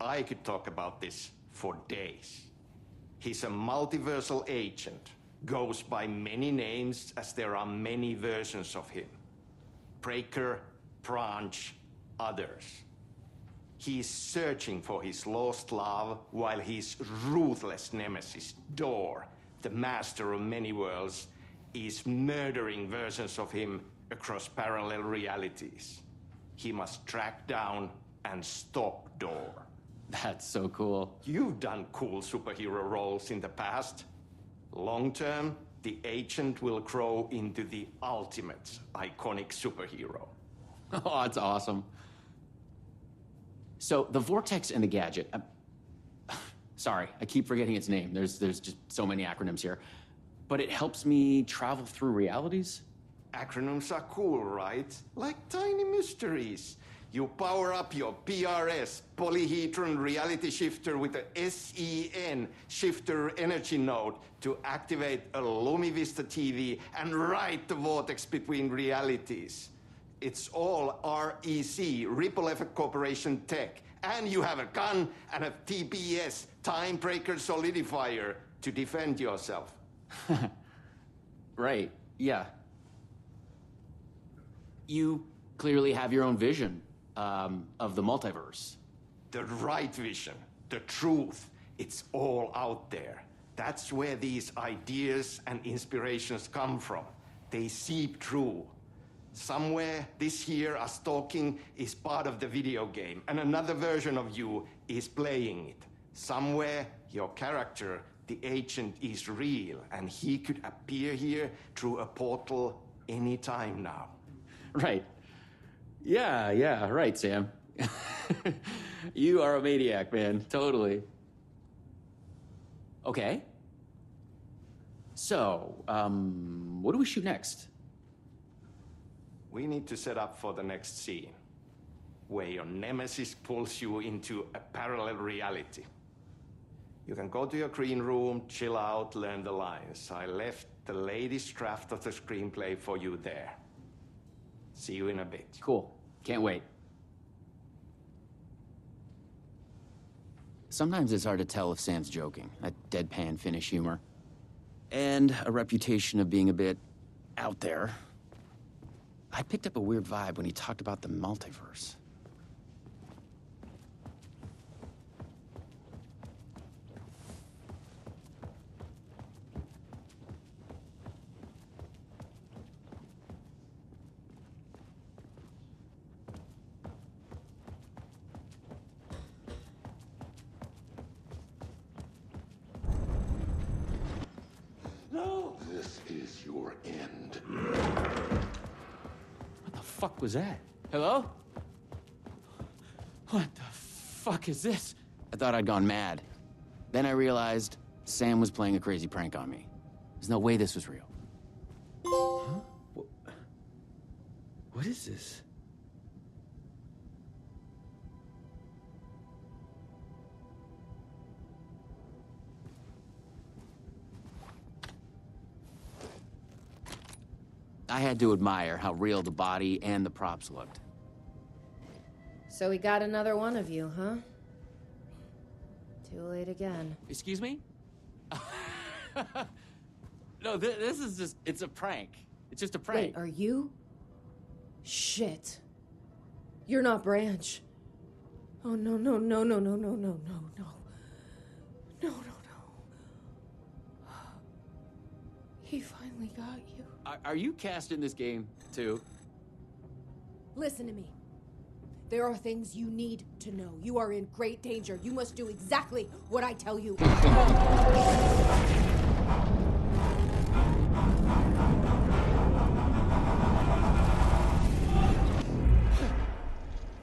I could talk about this for days. He's a multiversal agent, goes by many names as there are many versions of him. Breaker, Branch, others. He's searching for his lost love while his ruthless nemesis, Door, the master of many worlds, is murdering versions of him across parallel realities. He must track down and stop Door. That's so cool. You've done cool superhero roles in the past. Long term, the agent will grow into the ultimate iconic superhero. Oh, that's awesome. So, the Vortex and the Gadget. Sorry, I keep forgetting its name. There's just so many acronyms here. But it helps me travel through realities? Acronyms are cool, right? Like tiny mysteries. You power up your PRS, polyhedron reality shifter, with a SEN shifter energy node to activate a LumiVista TV and ride the vortex between realities. It's all REC, Ripple Effect Corporation tech. And you have a gun and a TPS, Timebreaker Solidifier, to defend yourself. Right, yeah. You clearly have your own vision of the multiverse. The right vision, the truth, it's all out there. That's where these ideas and inspirations come from. They seep through. Somewhere, this here, us talking, is part of the video game, and another version of you is playing it. Somewhere, your character, the agent, is real, and he could appear here through a portal anytime now. Right. Yeah, right, Sam. You are a maniac, man. Totally. Okay. So, what do we shoot next? We need to set up for the next scene, where your nemesis pulls you into a parallel reality. You can go to your green room, chill out, learn the lines. I left the latest draft of the screenplay for you there. See you in a bit. Cool. Can't wait. Sometimes it's hard to tell if Sam's joking. That deadpan Finnish humor. And a reputation of being a bit out there. I picked up a weird vibe when he talked about the multiverse. No! This is your end. What the fuck was that? Hello? What the fuck is this? I thought I'd gone mad. Then I realized Sam was playing a crazy prank on me. There's no way this was real. Huh? What is this? I had to admire how real the body and the props looked. So we got another one of you, huh? Too late again. Excuse me? No, this is just, it's a prank. It's just a prank. Wait, are you? Shit. You're not Branch. Oh, no, no, no, no, no, no, no, no, no. No, no, no. He finally got you. Are you cast in this game, too? Listen to me. There are things you need to know. You are in great danger. You must do exactly what I tell you.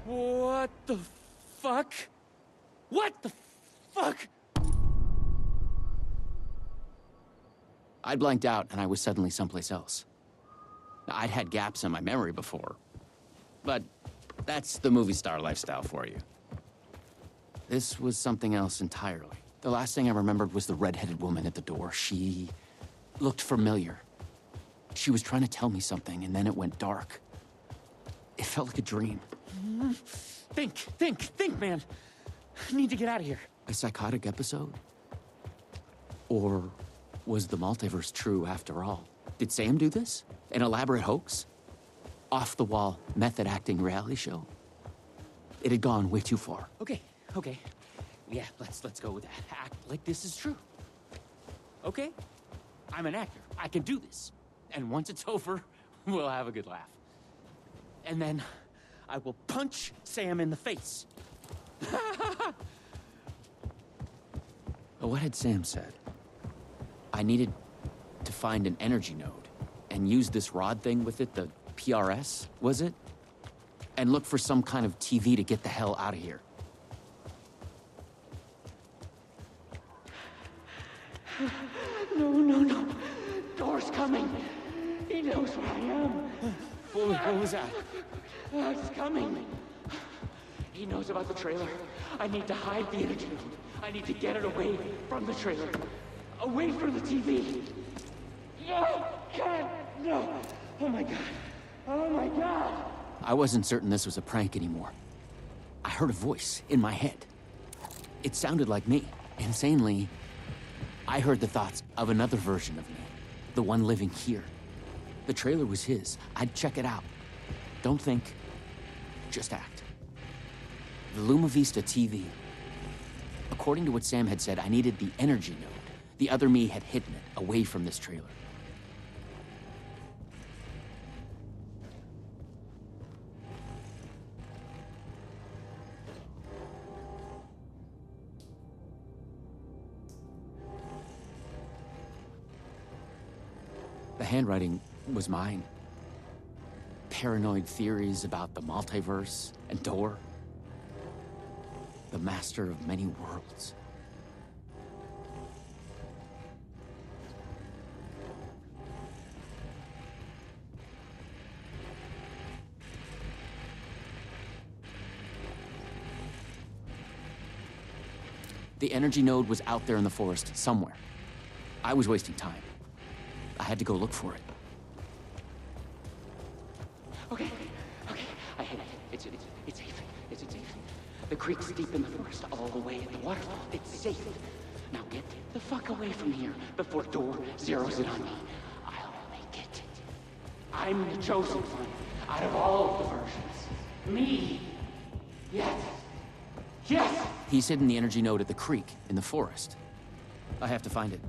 What the fuck? What the fuck? I blanked out and I was suddenly someplace else. I'd had gaps in my memory before, but that's the movie star lifestyle for you. This was something else entirely. The last thing I remembered was the red-headed woman at the door. She looked familiar. She was trying to tell me something, and then it went dark. It felt like a dream. Think, man. I need to get out of here. A psychotic episode? Or was the multiverse true after all? Did Sam do this? An elaborate hoax? Off-the-wall, method-acting reality show? It had gone way too far. Okay. Yeah, let's go with that. Act like this is true. Okay? I'm an actor. I can do this. And once it's over, we'll have a good laugh. And then I will punch Sam in the face. What had Sam said? I needed to find an energy node and use this rod thing with it, the PRS, was it? And look for some kind of TV to get the hell out of here. No. Door's coming. He knows where I am. What was that? It's coming. He knows about the trailer. I need to hide the energy node. I need to get it away from the trailer. Away from the TV. No! God! No! Oh my God! I wasn't certain this was a prank anymore. I heard a voice in my head. It sounded like me. Insanely, I heard the thoughts of another version of me. The one living here. The trailer was his. I'd check it out. Don't think, just act. The Luma Vista TV. According to what Sam had said, I needed the energy node. The other me had hidden it away from this trailer. The handwriting was mine. Paranoid theories about the multiverse and Door. The master of many worlds. The energy node was out there in the forest somewhere. I was wasting time. I had to go look for it. Okay. I hit it. It's safe. It's safe. The creek's deep in the forest, all the way at the waterfall. It's safe. Now get the fuck away from here before Door zeroes in on me. I'll make it. I'm the chosen one out of all of the versions. Me. Yes. He's hidden the energy node at the creek in the forest. I have to find it.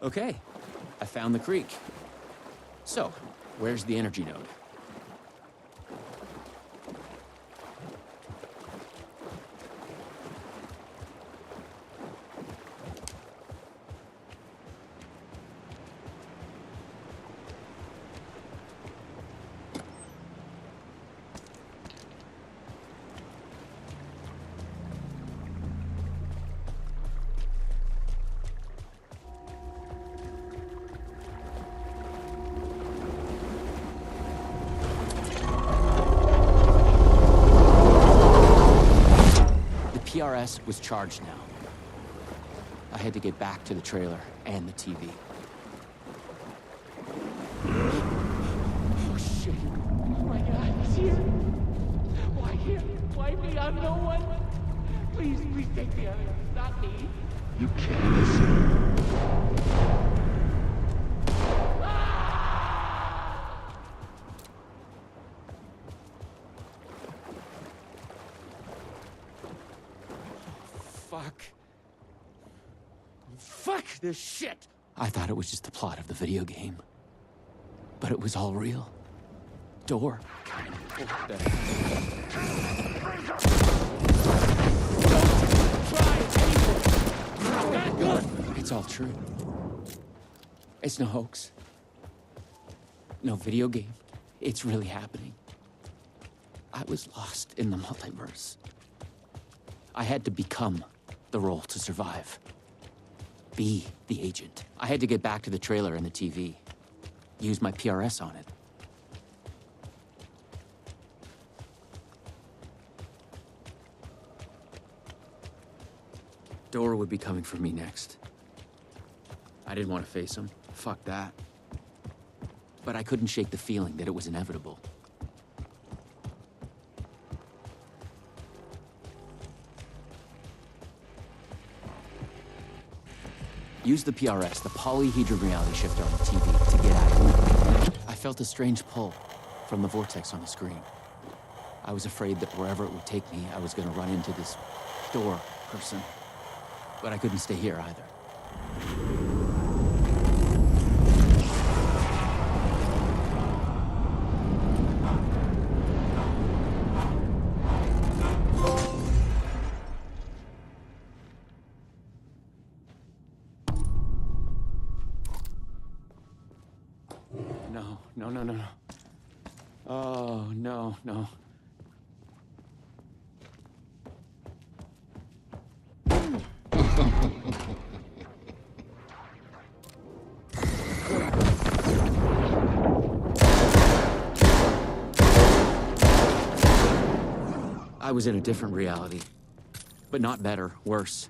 Okay, I found the creek. So, where's the energy node? PRS was charged now. I had to get back to the trailer and the TV. have no one. Please, please take me out of here. Not me. You can't listen. Fuck. Fuck this shit! I thought it was just the plot of the video game. But it was all real. Door. What the It's all true. It's no hoax. No video game. It's really happening. I was lost in the multiverse. I had to become the role to survive. Be the agent. I had to get back to the trailer and the TV. Use my PRS on it. Dora would be coming for me next. I didn't want to face him. Fuck that. But I couldn't shake the feeling that it was inevitable. Use the PRS, the polyhedron reality shifter on the TV, to get out of it. I felt a strange pull from the vortex on the screen. I was afraid that wherever it would take me, I was going to run into this door person. But I couldn't stay here either. No. Oh, no. I was in a different reality, but not better, worse.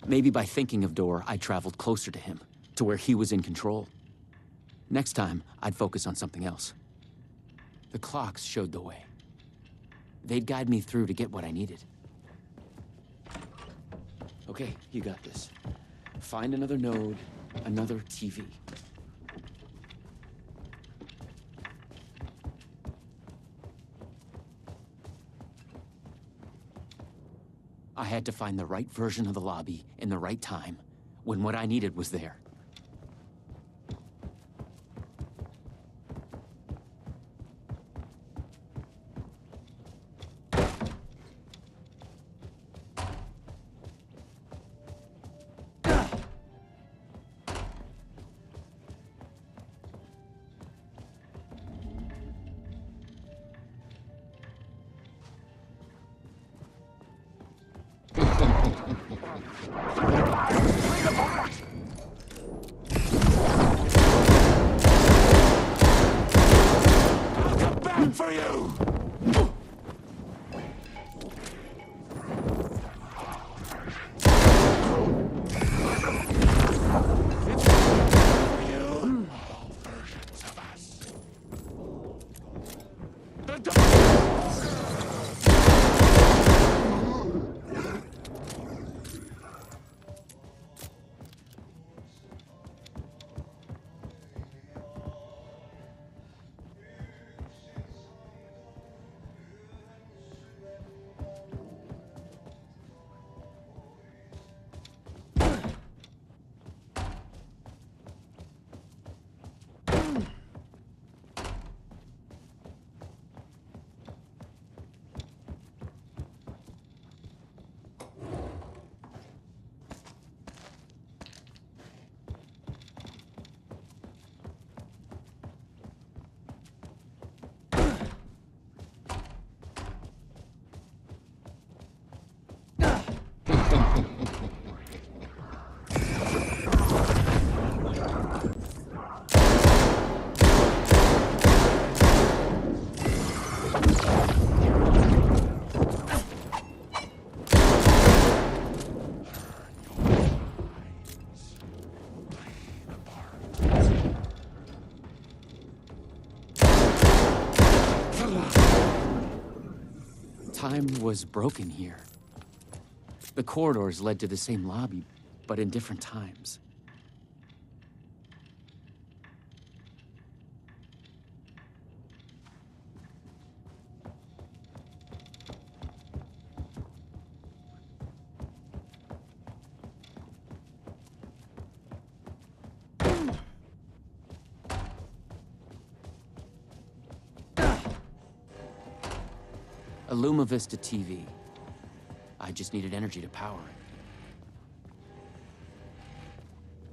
Maybe by thinking of Dor, I traveled closer to him, to where he was in control. Next time, I'd focus on something else. The clocks showed the way. They'd guide me through to get what I needed. Okay, you got this. Find another node, another TV. I had to find the right version of the lobby in the right time, when what I needed was there. For you! Time was broken here. The corridors led to the same lobby, but in different times. A Luma Vista TV. I just needed energy to power it.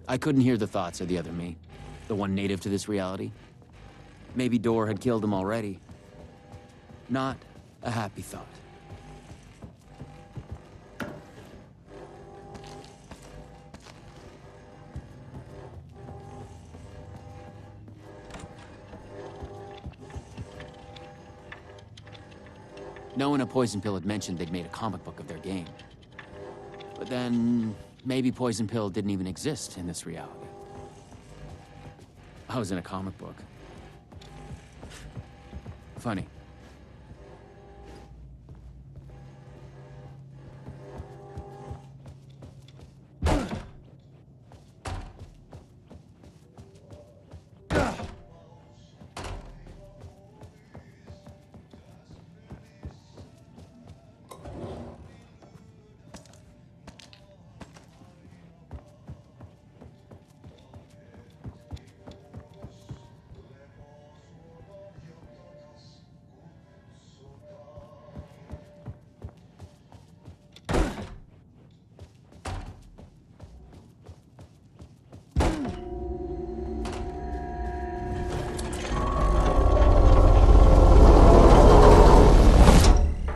I couldn't hear the thoughts of the other me, the one native to this reality. Maybe Door had killed him already. Not a happy thought. No one at Poison Pill had mentioned they'd made a comic book of their game. But then, maybe Poison Pill didn't even exist in this reality. I was in a comic book. Funny.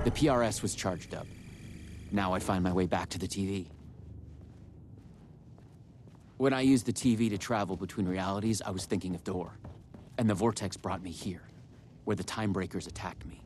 The PRS was charged up. Now I'd find my way back to the TV. When I used the TV to travel between realities, I was thinking of Door. And the vortex brought me here, where the Time Breakers attacked me.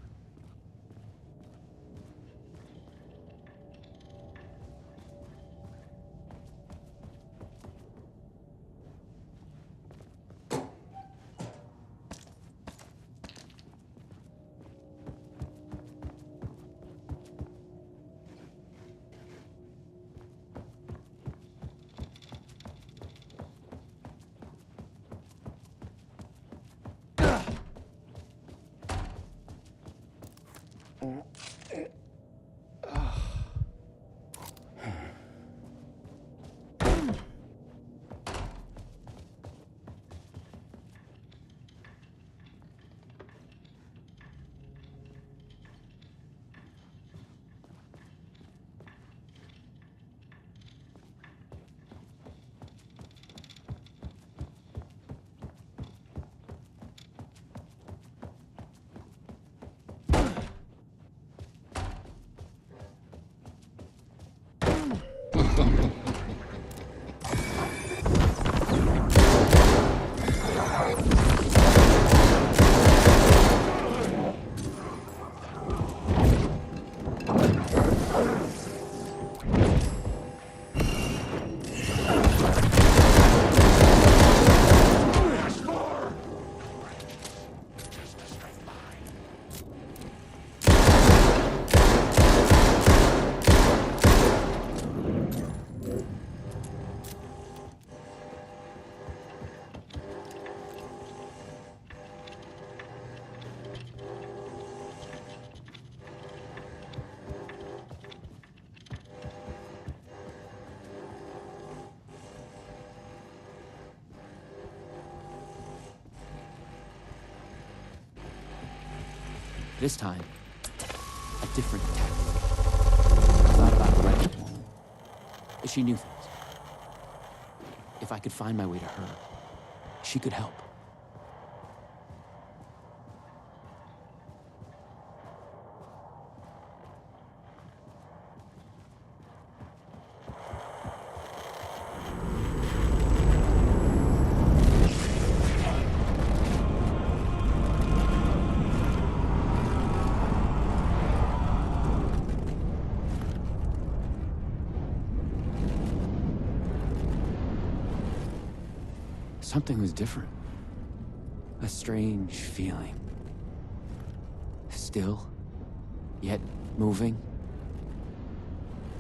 This time, a different tactic. I thought about it right. She knew things. If I could find my way to her, she could help. Something was different. A strange feeling. Still, yet moving.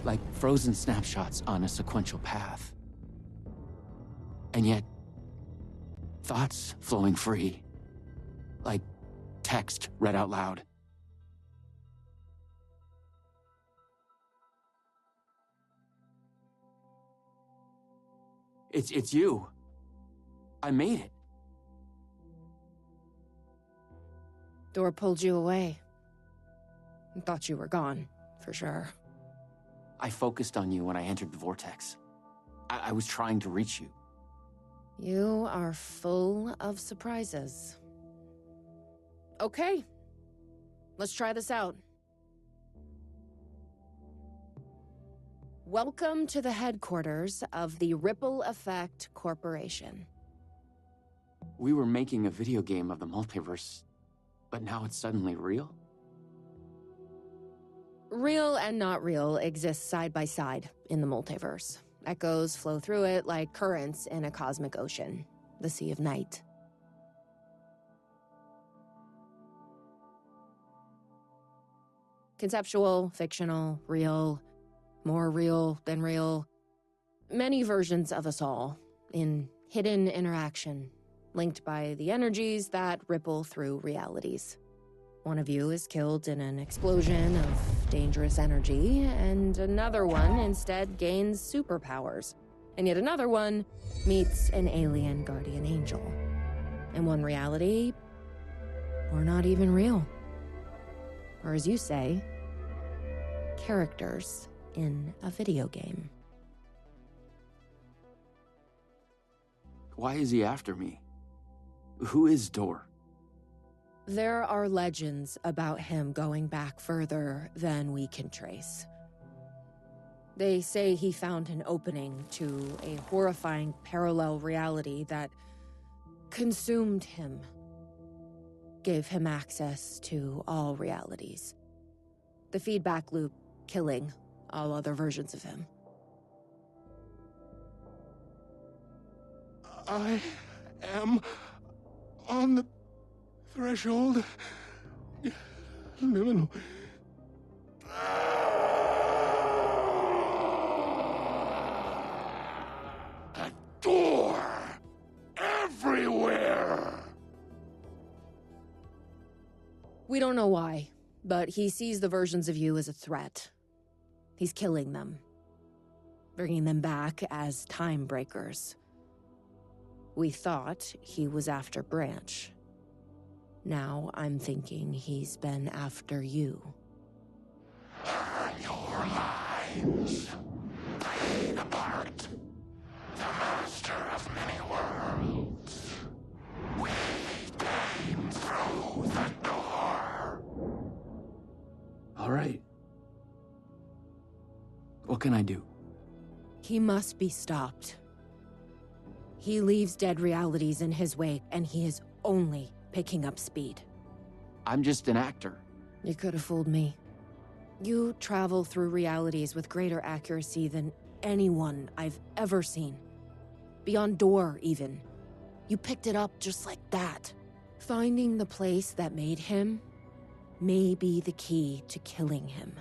Like frozen snapshots on a sequential path. And yet, thoughts flowing free. Like text read out loud. It's you. I made it. Door pulled you away. Thought you were gone, for sure. I focused on you when I entered the vortex. I was trying to reach you. You are full of surprises. Okay. Let's try this out. Welcome to the headquarters of the Ripple Effect Corporation. We were making a video game of the multiverse, but now it's suddenly real? Real and not real exist side by side in the multiverse. Echoes flow through it like currents in a cosmic ocean, the Sea of Night. Conceptual, fictional, real, more real than real. Many versions of us all, in hidden interaction, linked by the energies that ripple through realities. One of you is killed in an explosion of dangerous energy, and another one instead gains superpowers. And yet another one meets an alien guardian angel. In one reality, we're not even real. Or as you say, characters in a video game. Why is he after me? Who is Door? There are legends about him going back further than we can trace. They say he found an opening to a horrifying parallel reality that consumed him, gave him access to all realities. The feedback loop killing all other versions of him. I am on the threshold. Liminal. A door everywhere. We don't know why, but he sees the versions of you as a threat. He's killing them, bringing them back as time breakers. We thought he was after Branch. Now I'm thinking he's been after you. Turn your lines. Played apart. The master of many worlds. We came through the door. All right. What can I do? He must be stopped. He leaves dead realities in his wake, and he is only picking up speed. I'm just an actor. You could have fooled me. You travel through realities with greater accuracy than anyone I've ever seen. Beyond Door, even. You picked it up just like that. Finding the place that made him may be the key to killing him.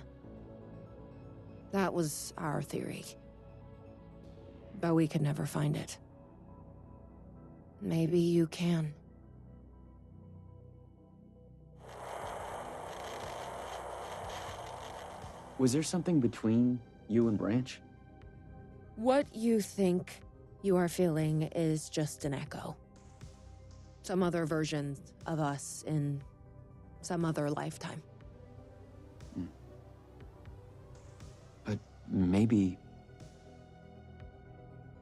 That was our theory. But we could never find it. Maybe you can. Was there something between you and Branch? What you think you are feeling is just an echo. Some other version of us in some other lifetime. But maybe...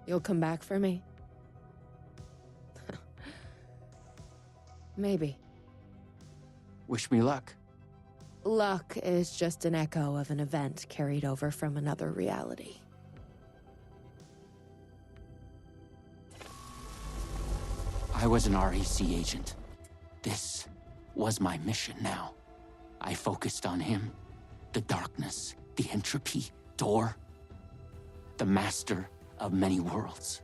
You'll come back for me? Maybe. Wish me luck. Luck is just an echo of an event carried over from another reality. I was an REC agent. This was my mission now. I focused on him. The darkness, the entropy, Door. The master of many worlds.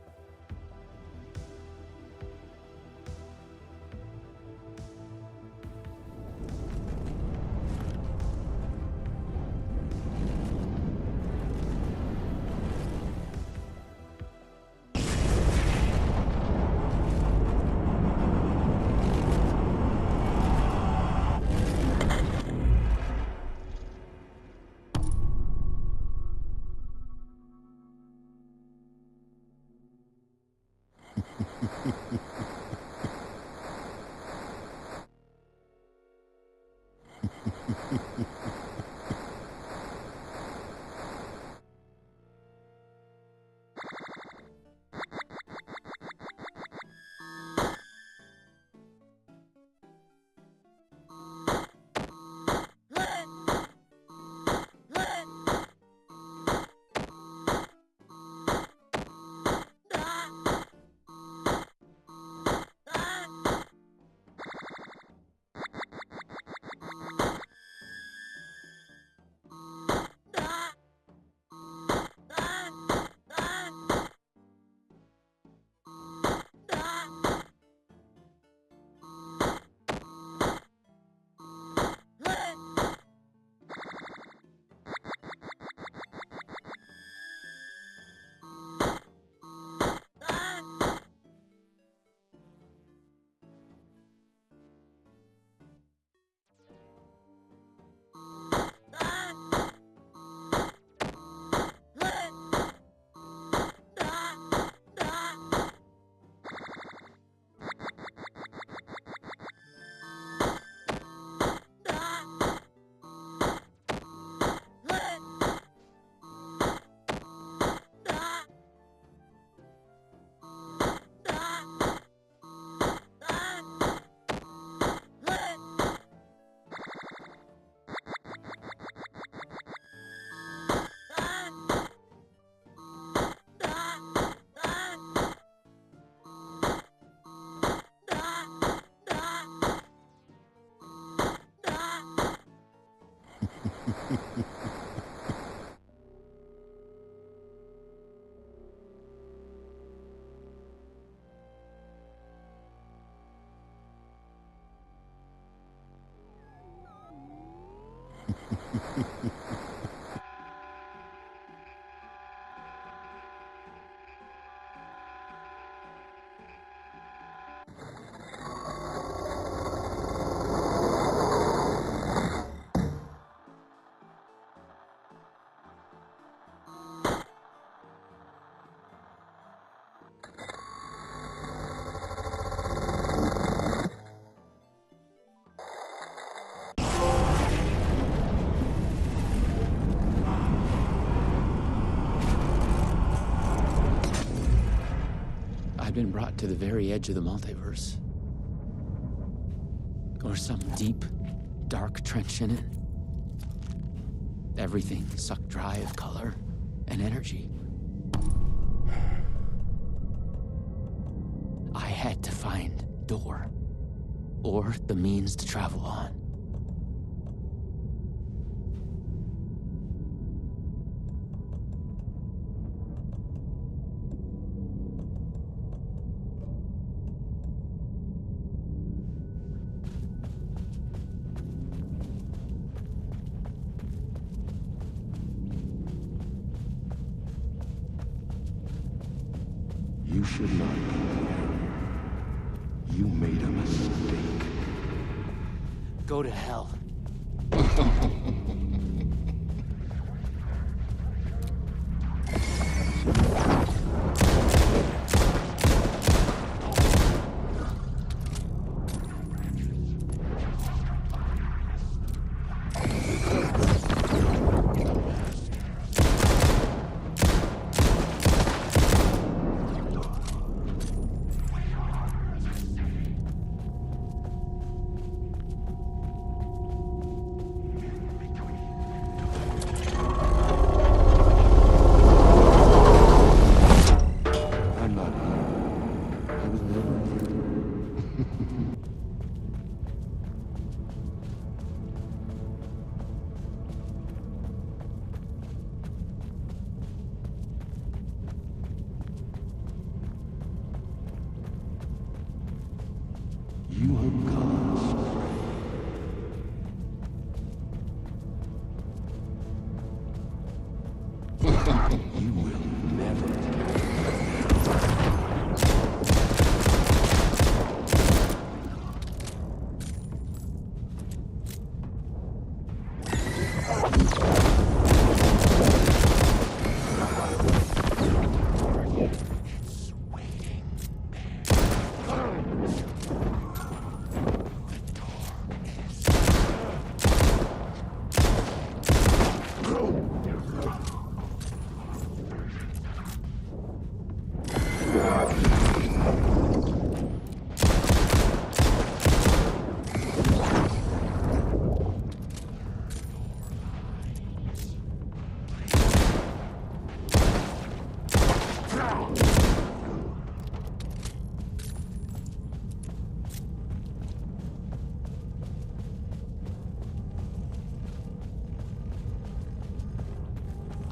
I've been brought to the very edge of the multiverse. Or some deep, dark trench in it. Everything sucked dry of color and energy. I had to find door, or the means to travel on. You should not be here. You made a mistake. Go to hell.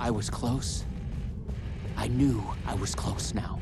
I was close. I knew I was close now.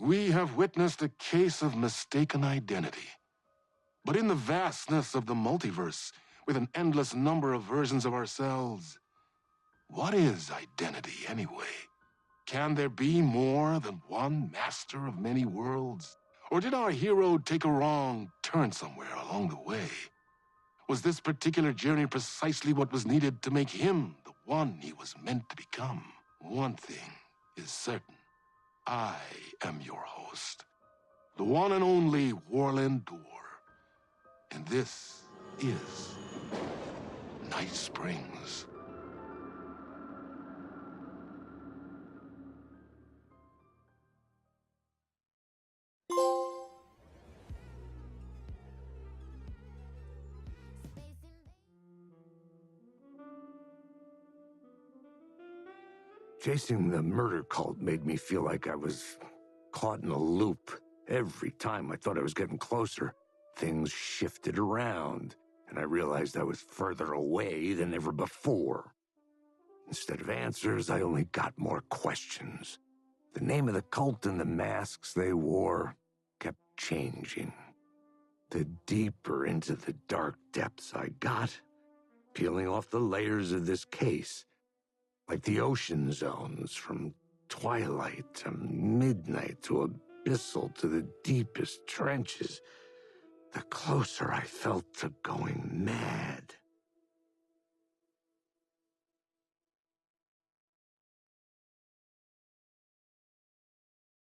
We have witnessed a case of mistaken identity. But in the vastness of the multiverse, with an endless number of versions of ourselves, what is identity anyway? Can there be more than one master of many worlds? Or did our hero take a wrong turn somewhere along the way? Was this particular journey precisely what was needed to make him the one he was meant to become? One thing is certain. I am your host, the one and only Warland Door. And this is Night Springs. Chasing the murder cult made me feel like I was caught in a loop. Every time I thought I was getting closer, things shifted around, and I realized I was further away than ever before. Instead of answers, I only got more questions. The name of the cult and the masks they wore kept changing. The deeper into the dark depths I got, peeling off the layers of this case, like the ocean zones, from twilight to midnight to abyssal to the deepest trenches, the closer I felt to going mad.